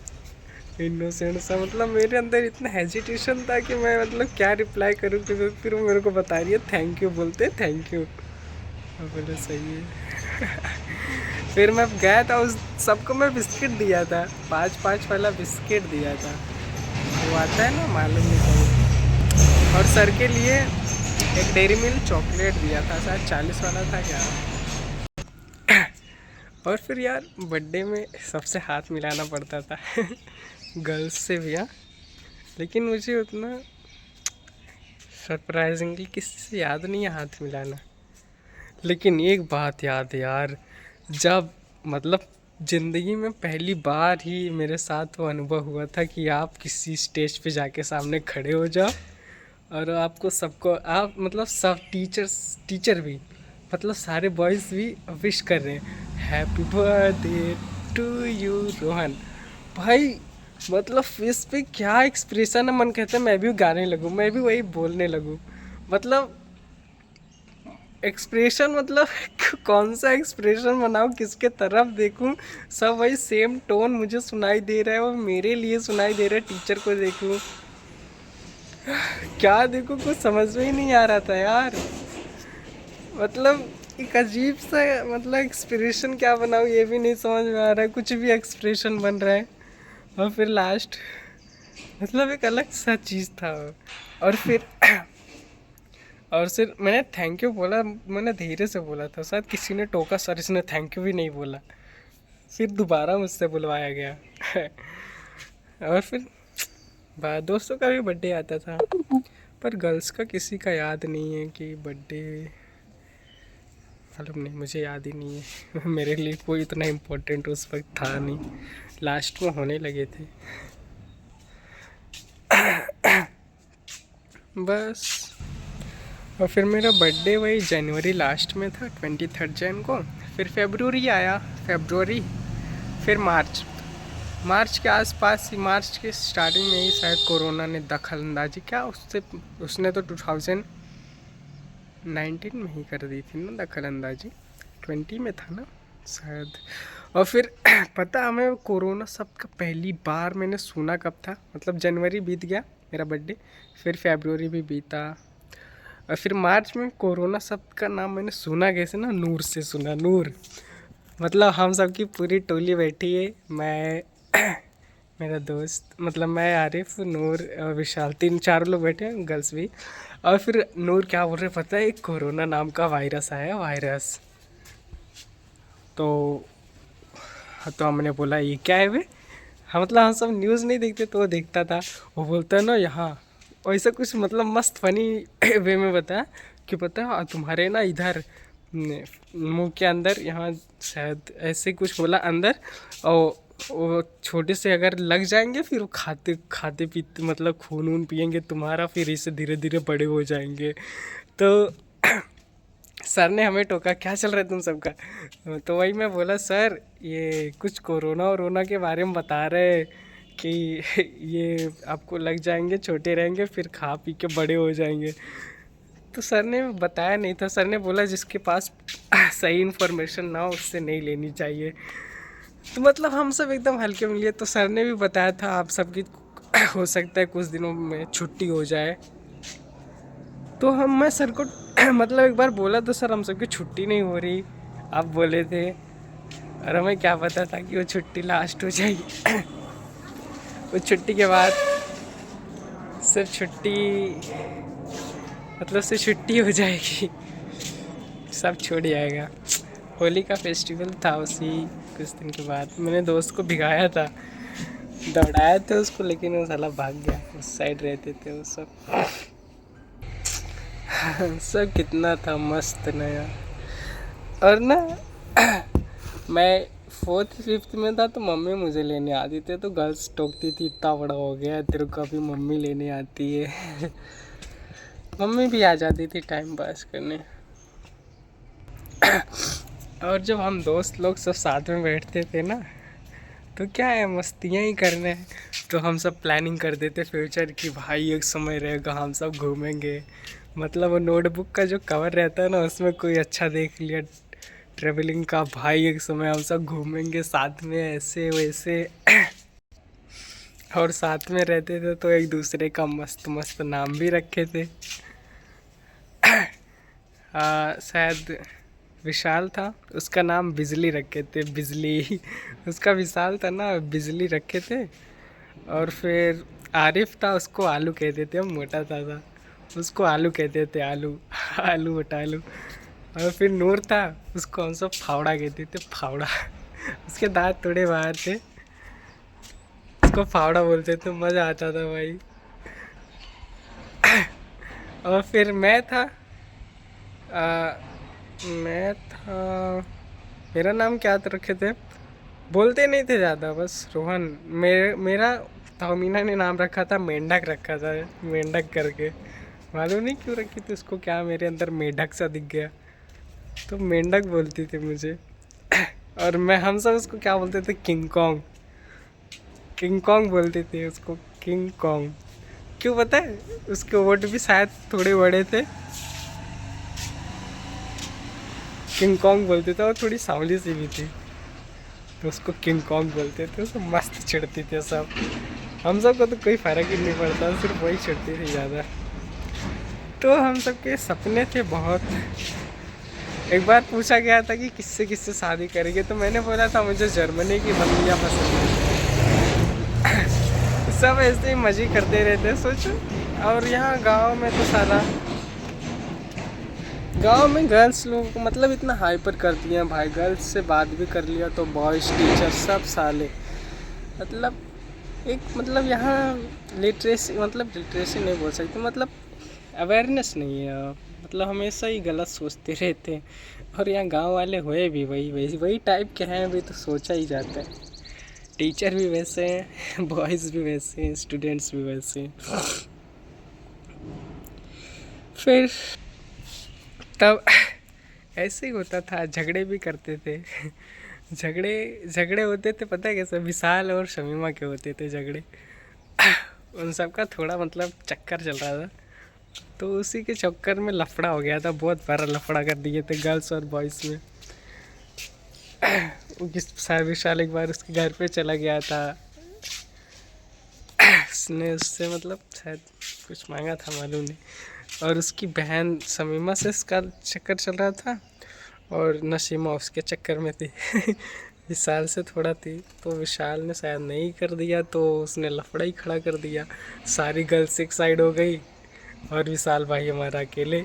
इनोसेंट सा। मतलब मेरे अंदर इतना हेजिटेशन था कि मैं मतलब क्या रिप्लाई करूँ। फिर वो मेरे को बता रही है थैंक यू, बोलते थैंक यू। मैं बोले सही है। फिर मैं गया था, उस सबको मैं बिस्किट दिया था, 5-5 वाला बिस्किट दिया था, वो आता है ना, मालूम नहीं था। और सर के लिए एक डेयरी मिल्क चॉकलेट दिया था, शायद 40 वाला था क्या। और फिर यार बर्थडे में सबसे हाथ मिलाना पड़ता था। गर्ल्स से भी, हाँ, लेकिन मुझे उतना सरप्राइजिंगली किसी से याद नहीं है हाथ मिलाना। लेकिन एक बात याद है यार, जब मतलब ज़िंदगी में पहली बार ही मेरे साथ वो अनुभव हुआ था कि आप किसी स्टेज पे जाके सामने खड़े हो जाओ और आपको सबको, आप मतलब सब टीचर भी, मतलब सारे बॉयज़ भी विश कर रहे हैं happy birthday to you Rohan. भाई मतलब फेस पे क्या एक्सप्रेशन है, मन कहता है मैं भी गाने लगूँ, मैं भी वही बोलने लगूँ। मतलब एक्सप्रेशन, मतलब कौन सा एक्सप्रेशन बनाऊँ, किसके तरफ देखूँ, सब वही सेम टोन मुझे सुनाई दे रहा है और मेरे लिए सुनाई दे रहा है। टीचर को देखूँ, क्या देखूँ, कुछ समझ में ही नहीं आ रहा था यार। मतलब एक अजीब सा, मतलब एक्सप्रेशन क्या बनाऊँ ये भी नहीं समझ में आ रहा है, कुछ भी एक्सप्रेशन बन रहा है। और फिर लास्ट मतलब एक अलग सा चीज़ था। और फिर और फिर मैंने थैंक यू बोला, मैंने धीरे से बोला था, शायद किसी ने टोका, सर इसने थैंक यू भी नहीं बोला। फिर दोबारा मुझसे बुलवाया गया। और फिर दोस्तों का भी बर्थडे आता था, पर गर्ल्स का किसी का याद नहीं है कि बर्थडे, मालूम नहीं, मुझे याद ही नहीं है। मेरे लिए कोई इतना इम्पोर्टेंट उस वक्त था नहीं, लास्ट में होने लगे थे बस। और फिर मेरा बर्थडे वही जनवरी लास्ट में था, 23 जैन को। फिर फेब्रुअरी आया, फेब्रुअरी, फिर मार्च के आसपास ही, मार्च के स्टार्टिंग में ही शायद कोरोना ने दखल अंदाजी, क्या उसने तो 2019 में ही कर दी थी ना दखल अंदाजी, 20 में था ना शायद। और फिर पता हमें कोरोना सबका पहली बार मैंने सुना कब था, मतलब जनवरी बीत गया मेरा बर्थडे, फिर फेब्रुअरी भी बीता, और फिर मार्च में कोरोना शब्द का नाम मैंने सुना कैसे ना, नूर से सुना, नूर। मतलब हम सब की पूरी टोली बैठी है, मैं मेरा दोस्त, मतलब मैं, आरिफ, नूर और विशाल, 3-4 लोग बैठे हैं, गर्ल्स भी। और फिर नूर क्या बोल रहे पता है, एक कोरोना नाम का वायरस आया, वायरस। तो तो हमने बोला ये क्या है वे, हाँ, मतलब हम सब न्यूज़ नहीं देखते तो वो देखता था। वो बोलता है ना यहाँ, वैसा कुछ मतलब मस्त फनी वे में बताया कि पता है तुम्हारे ना इधर मुंह के अंदर, यहाँ शायद ऐसे कुछ बोला अंदर, और वो छोटे से अगर लग जाएंगे फिर वो खाते खाते पीते, मतलब खून वून पियेंगे तुम्हारा, फिर इससे धीरे धीरे बड़े हो जाएंगे। तो सर ने हमें टोका क्या चल रहा है तुम सबका। तो वही मैं बोला सर ये कुछ कोरोना वरोना के बारे में बता रहे कि ये आपको लग जाएंगे, छोटे रहेंगे, फिर खा पी के बड़े हो जाएंगे। तो सर ने बताया नहीं था, सर ने बोला जिसके पास सही इन्फॉर्मेशन ना हो उससे नहीं लेनी चाहिए। तो मतलब हम सब एकदम हल्के में लिए। तो सर ने भी बताया था आप सबकी हो सकता है कुछ दिनों में छुट्टी हो जाए। तो मैं सर को मतलब एक बार बोला तो सर हम सबकी छुट्टी नहीं हो रही आप बोले थे, और हमें क्या पता था कि वो छुट्टी लास्ट हो जाएगी। उस छुट्टी के बाद सिर्फ छुट्टी, मतलब सिर्फ छुट्टी हो जाएगी, सब छोड़ जाएगा। होली का फेस्टिवल था, उसी कुछ दिन के बाद मैंने दोस्त को भिगाया था, दौड़ाए थे उसको, लेकिन वो साला भाग गया। उस साइड रहते थे वो सब। सब कितना था मस्त नया। और ना मैं 4th-5th में था तो मम्मी मुझे लेने आती थी, तो गर्ल्स टोकती थी, इतना बड़ा हो गया तेरे को अभी मम्मी लेने आती है। मम्मी भी आ जाती थी टाइम पास करने। और जब हम दोस्त लोग सब साथ में बैठते थे ना, तो क्या है, मस्तियाँ ही करने हैं। तो हम सब प्लानिंग कर देते फ्यूचर की, भाई एक समय रहेगा हम सब घूमेंगे। मतलब वो नोटबुक का जो कवर रहता है ना, उसमें कोई अच्छा देख लिया ट्रेवलिंग का, भाई एक समय हम सब घूमेंगे साथ में ऐसे वैसे। और साथ में रहते थे तो एक दूसरे का मस्त मस्त नाम भी रखे थे। शायद विशाल था, उसका नाम बिजली रखे थे, बिजली। उसका विशाल था ना, बिजली रखे थे। और फिर आरिफ था, उसको आलू कहते थे, हम मोटा था उसको आलू कहते थे, आलू आलू बटा आलू। और फिर नूर था, उसको हम सब फावड़ा कहते थे, फावड़ा। उसके दांत थोड़े बाहर थे, उसको फावड़ा बोलते थे, मज़ा आता था भाई। और फिर मैं था, मेरा नाम क्या रखे थे, बोलते नहीं थे ज़्यादा, बस रोहन। मेरा तहमीना ने नाम रखा था, मेंढक रखा था, मेंढक करके। मालूम नहीं क्यों रखी थी उसको, क्या मेरे अंदर मेंढक सा दिख गया, तो मेंढक बोलती थी मुझे। और हम सब उसको क्या बोलते थे, किंग कॉन्ग। किंग कॉन्ग बोलते थे उसको, किंग कॉन्ग। क्यों पता है, उसके ओट भी शायद थोड़े बड़े थे, किंग कॉन्ग बोलते थे। और थोड़ी सांवली सी भी थी, तो उसको किंग कॉन्ग बोलते थे। उसको मस्त चिढ़ती थे सब, हम सब को तो कोई फ़र्क ही नहीं पड़ता, सिर्फ वही चिढ़ती थी ज़्यादा। तो हम सब के सपने थे बहुत। एक बार पूछा गया था कि किससे किससे शादी करेंगे, तो मैंने बोला था मुझे जर्मनी की बंदियाँ पसंद है। सब ऐसे ही मज़े करते रहते, सोचो। और यहाँ गांव में तो साला, गांव में गर्ल्स लोगों को मतलब इतना हाइपर करती हैं भाई, गर्ल्स से बात भी कर लिया तो बॉयज़ टीचर सब साले, मतलब एक, मतलब यहाँ लिटरेसी, मतलब लिटरेसी नहीं बोल सकते, मतलब अवेयरनेस नहीं है, मतलब हमेशा ही गलत सोचते रहते हैं। और यहाँ गांव वाले हुए भी वही टाइप के हैं, अभी तो सोचा ही जाता है। टीचर भी वैसे हैं, बॉयज़ भी वैसे हैं, स्टूडेंट्स भी वैसे हैं। फिर तब ऐसे ही होता था, झगड़े भी करते थे। झगड़े होते थे, पता है कैसे, विशाल और शमीमा के होते थे झगड़े। उन सब का थोड़ा मतलब चक्कर चल रहा था, तो उसी के चक्कर में लफड़ा हो गया था, बहुत बड़ा लफड़ा कर दिए थे गर्ल्स और बॉयज़ में। विशाल एक बार उसके घर पे चला गया था, उसने उससे मतलब शायद कुछ मांगा था, मालूम नहीं। और उसकी बहन शमीमा से इसका चक्कर चल रहा था, और नसीमा उसके चक्कर में थी। विशाल से थोड़ा थी, तो विशाल ने शायद नहीं कर दिया, तो उसने लफड़ा ही खड़ा कर दिया। सारी गर्ल्स एक साइड हो गई, और विशाल भाई हमारा अकेले।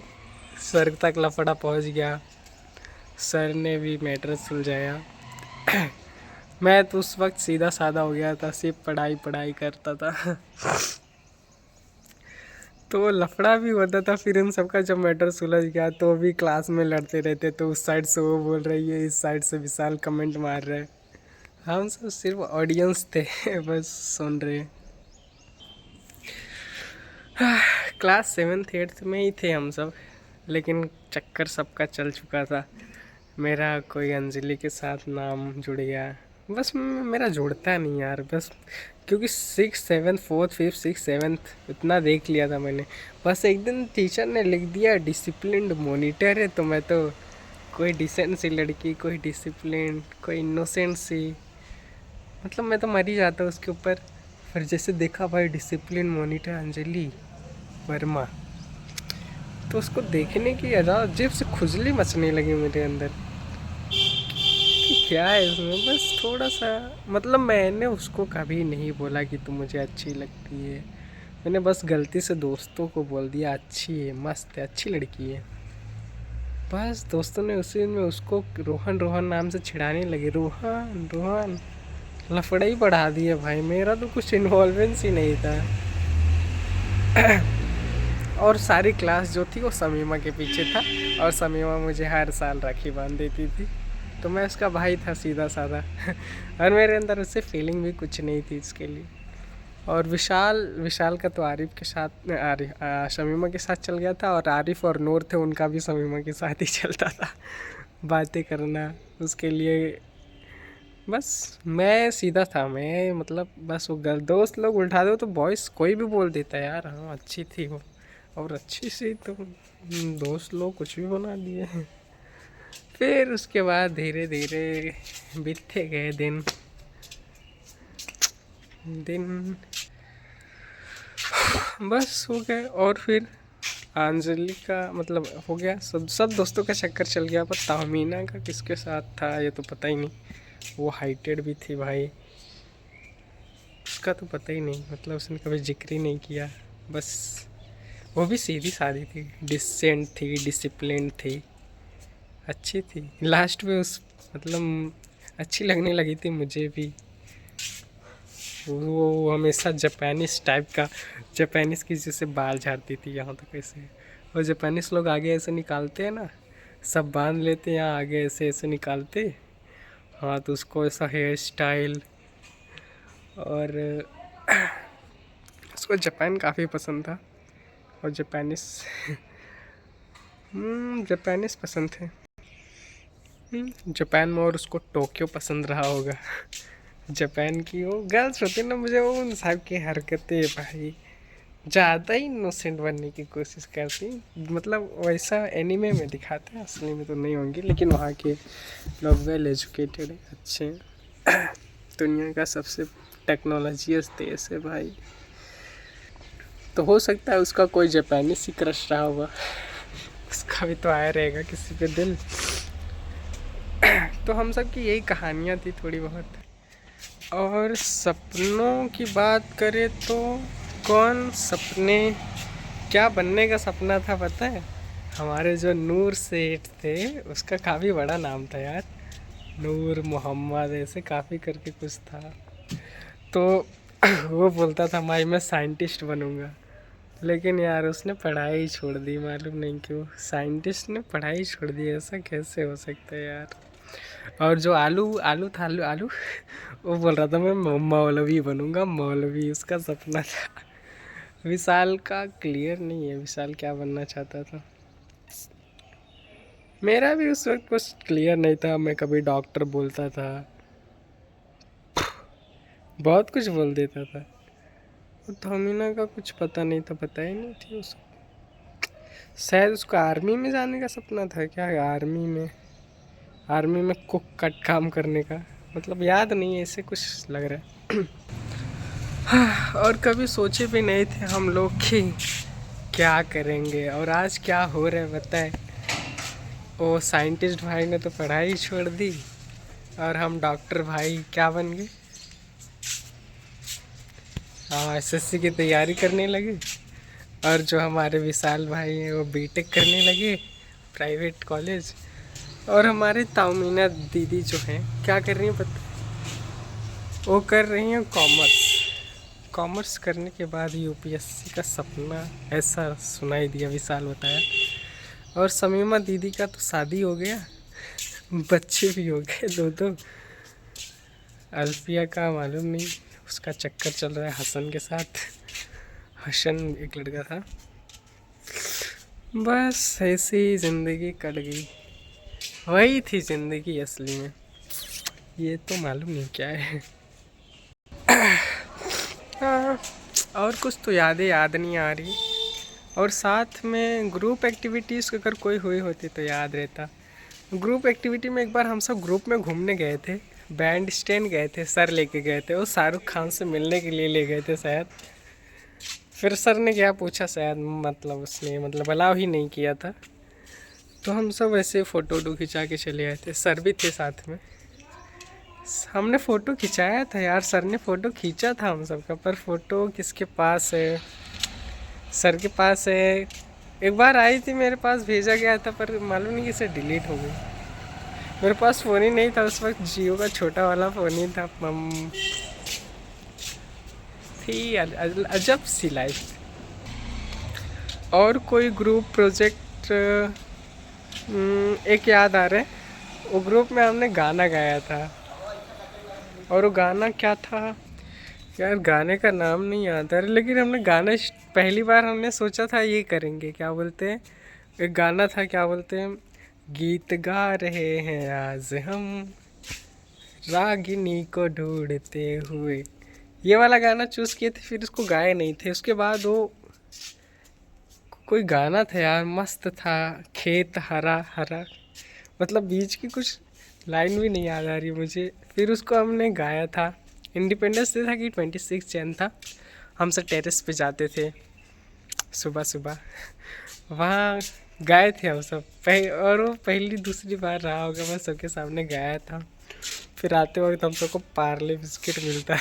सर तक लफड़ा पहुंच गया, सर ने भी मैटर सुलझाया। मैं तो उस वक्त सीधा साधा हो गया था, सिर्फ पढ़ाई करता था। तो लफड़ा भी होता था, फिर इन सबका जब मैटर सुलझ गया तो भी क्लास में लड़ते रहते, तो उस साइड से वो बोल रही है, इस साइड से विशाल कमेंट मार रहे हैं। हम सब सिर्फ ऑडियंस थे, बस सुन रहे। क्लास 7th-8th में ही थे हम सब, लेकिन चक्कर सबका चल चुका था। मेरा कोई अंजलि के साथ नाम जुड़ गया, बस मेरा जुड़ता नहीं यार, बस क्योंकि 6th 7th 4th 5th 6th 7th इतना देख लिया था मैंने। बस एक दिन टीचर ने लिख दिया डिसिप्लिन्ड मॉनिटर है, तो मैं तो कोई डिसेंट सी लड़की, कोई डिसिप्लिन, कोई इनोसेंट सी, मतलब मैं तो मर ही जाता उसके ऊपर। फिर जैसे देखा भाई डिसिप्लिन मॉनिटर अंजलि वर्मा, तो उसको देखने की अजीब से खुजली मचने लगी मेरे अंदर। क्या है इसमें, बस थोड़ा सा, मतलब मैंने उसको कभी नहीं बोला कि तू मुझे अच्छी लगती है। मैंने बस गलती से दोस्तों को बोल दिया अच्छी है, मस्त है, अच्छी लड़की है। बस दोस्तों ने उसी में उसको रोहन रोहन नाम से छिड़ाने लगे, रोहन रोहन। लफड़ा ही बढ़ा दिया भाई, मेरा तो कुछ इन्वॉल्वेंस ही नहीं था। और सारी क्लास जो थी वो समीमा के पीछे था, और समीमा मुझे हर साल राखी बांध देती थी, तो मैं उसका भाई था सीधा साधा। और मेरे अंदर उससे फीलिंग भी कुछ नहीं थी उसके लिए। और विशाल विशाल का तो आरिफ के साथ शमीमा के साथ चल गया था, और आरिफ और नूर थे, उनका भी शमीमा के साथ ही चलता था। बातें करना उसके लिए। बस मैं सीधा था, मैं मतलब बस वो गर्ल दोस्त लोग उठा दो तो बॉयज़ कोई भी बोल देता है यार हाँ अच्छी थी वो, और अच्छी सी तो दोस्त लोग कुछ भी बना दिए। फिर उसके बाद धीरे धीरे बीतते गए दिन दिन, बस हो गए। और फिर अंजलि का मतलब हो गया, सब दोस्तों का चक्कर चल गया, पर ताहमीना का किसके साथ था ये तो पता ही नहीं। वो हाइटेड भी थी भाई, उसका तो पता ही नहीं, मतलब उसने कभी जिक्र ही नहीं किया। बस वो भी सीधी सादी थी, डिसेंट थी, डिसिप्लिन थी, अच्छी थी। लास्ट में उस मतलब अच्छी लगने लगी थी मुझे भी। वो हमेशा जापानीज टाइप का, जापानीज की जैसे बाल झाड़ती थी यहाँ तक ऐसे। और जापानीज लोग आगे ऐसे निकालते हैं ना, सब बांध लेते हैं यहाँ आगे ऐसे ऐसे निकालते। हाँ तो उसको ऐसा हेयर स्टाइल, और उसको जापान काफ़ी पसंद था, और जापानीज जापानीज पसंद थे। जापान में, और उसको टोक्यो पसंद रहा होगा। जापान की वो गर्ल्स होती ना, मुझे वो उन सब की हरकतें भाई ज़्यादा ही इनोसेंट बनने की कोशिश करती, मतलब वैसा एनीमे में दिखाते हैं, असली में तो नहीं होंगी, लेकिन वहाँ के लोग वेल एजुकेटेड हैं, अच्छे हैं। दुनिया का सबसे टेक्नोलॉजियस देश है भाई, तो हो सकता है उसका कोई जापानी सी क्रश रहा होगा, उसका भी तो आया रहेगा किसी पे दिल। तो हम सब की यही कहानियाँ थी थोड़ी बहुत। और सपनों की बात करें तो कौन सपने, क्या बनने का सपना था पता है? हमारे जो नूर सेठ थे उसका काफ़ी बड़ा नाम था यार, नूर मोहम्मद ऐसे काफ़ी करके कुछ था। तो वो बोलता था भाई मैं साइंटिस्ट बनूंगा, लेकिन यार उसने पढ़ाई छोड़ दी, मालूम नहीं क्यों साइंटिस्ट ने पढ़ाई छोड़ दी, ऐसा कैसे हो सकता है यार। और जो आलू आलू था, आलू आलू वो बोल रहा था मैं मौलवी बनूंगा, मौलवी उसका सपना था। विशाल का क्लियर नहीं है, विशाल क्या बनना चाहता था। मेरा भी उस वक्त कुछ क्लियर नहीं था, मैं कभी डॉक्टर बोलता था, बहुत कुछ बोल देता था। थोमिना का कुछ पता नहीं था, पता ही नहीं थी उसको। शायद उसको आर्मी में जाने का सपना था क्या, आर्मी में कुक का काम करने का, मतलब याद नहीं है, ऐसे कुछ लग रहा है। और कभी सोचे भी नहीं थे हम लोग कि क्या करेंगे, और आज क्या हो रहा है बताएं। वो साइंटिस्ट भाई ने तो पढ़ाई छोड़ दी, और हम डॉक्टर भाई क्या बन गए, हाँ एसएससी की तैयारी करने लगे। और जो हमारे विशाल भाई हैं वो बीटेक करने लगे प्राइवेट कॉलेज। और हमारे ताउमीना दीदी जो हैं क्या कर रही हैं पता, वो कर रही हैं कॉमर्स। कॉमर्स करने के बाद यूपीएससी का सपना, ऐसा सुनाई दिया, विशाल बताया। और समीमा दीदी का तो शादी हो गया, बच्चे भी हो गए दो दो। अल्फिया का मालूम नहीं, उसका चक्कर चल रहा है हसन के साथ, हसन एक लड़का था। बस ऐसी ज़िंदगी कट गई, वही थी ज़िंदगी असली में, ये तो मालूम नहीं क्या है। हाँ, और कुछ तो याद नहीं आ रही। और साथ में ग्रुप एक्टिविटीज़ अगर कोई हुई होती तो याद रहता। ग्रुप एक्टिविटी में एक बार हम सब ग्रुप में घूमने गए थे, बैंड स्टैंड गए थे, सर लेके गए थे, वो शाहरुख खान से मिलने के लिए ले गए थे शायद। फिर सर ने क्या पूछा शायद, मतलब उसने मतलब अलाउ ही नहीं किया था, तो हम सब ऐसे फ़ोटो वोटो खिंचा के चले आए थे, सर भी थे साथ में। हमने फ़ोटो खिंचाया था यार, सर ने फ़ोटो खींचा था हम सबका, पर फ़ोटो किसके पास है? सर के पास है। एक बार आई थी मेरे पास, भेजा गया था, पर मालूम नहीं किसे डिलीट हो गई। मेरे पास फ़ोन ही नहीं था उस वक्त, जियो का छोटा वाला फ़ोन ही था। थी अजब सी लाइफ। और कोई ग्रुप प्रोजेक्ट एक याद आ रहा है, वो ग्रुप में हमने गाना गाया था। और वो गाना क्या था यार, गाने का नाम नहीं याद आ रहा, लेकिन हमने गाना पहली बार हमने सोचा था ये करेंगे, क्या बोलते हैं, एक गाना था, क्या बोलते हैं, गीत गा रहे हैं आज हम रागिनी को ढूंढते हुए, ये वाला गाना चूज़ किए थे। फिर उसको गाए नहीं थे, उसके बाद वो कोई गाना था यार, मस्त था, खेत हरा हरा, मतलब बीच की कुछ लाइन भी नहीं याद आ रही मुझे। फिर उसको हमने गाया था। इंडिपेंडेंस डे था कि 26 जन था। हम सब टेरेस पे जाते थे सुबह सुबह, वहाँ गाए थे हम सब। और वो पहली दूसरी बार रहा होगा मैं सबके सामने गाया था। फिर आते वक्त हम सबको पार्ले बिस्किट मिलता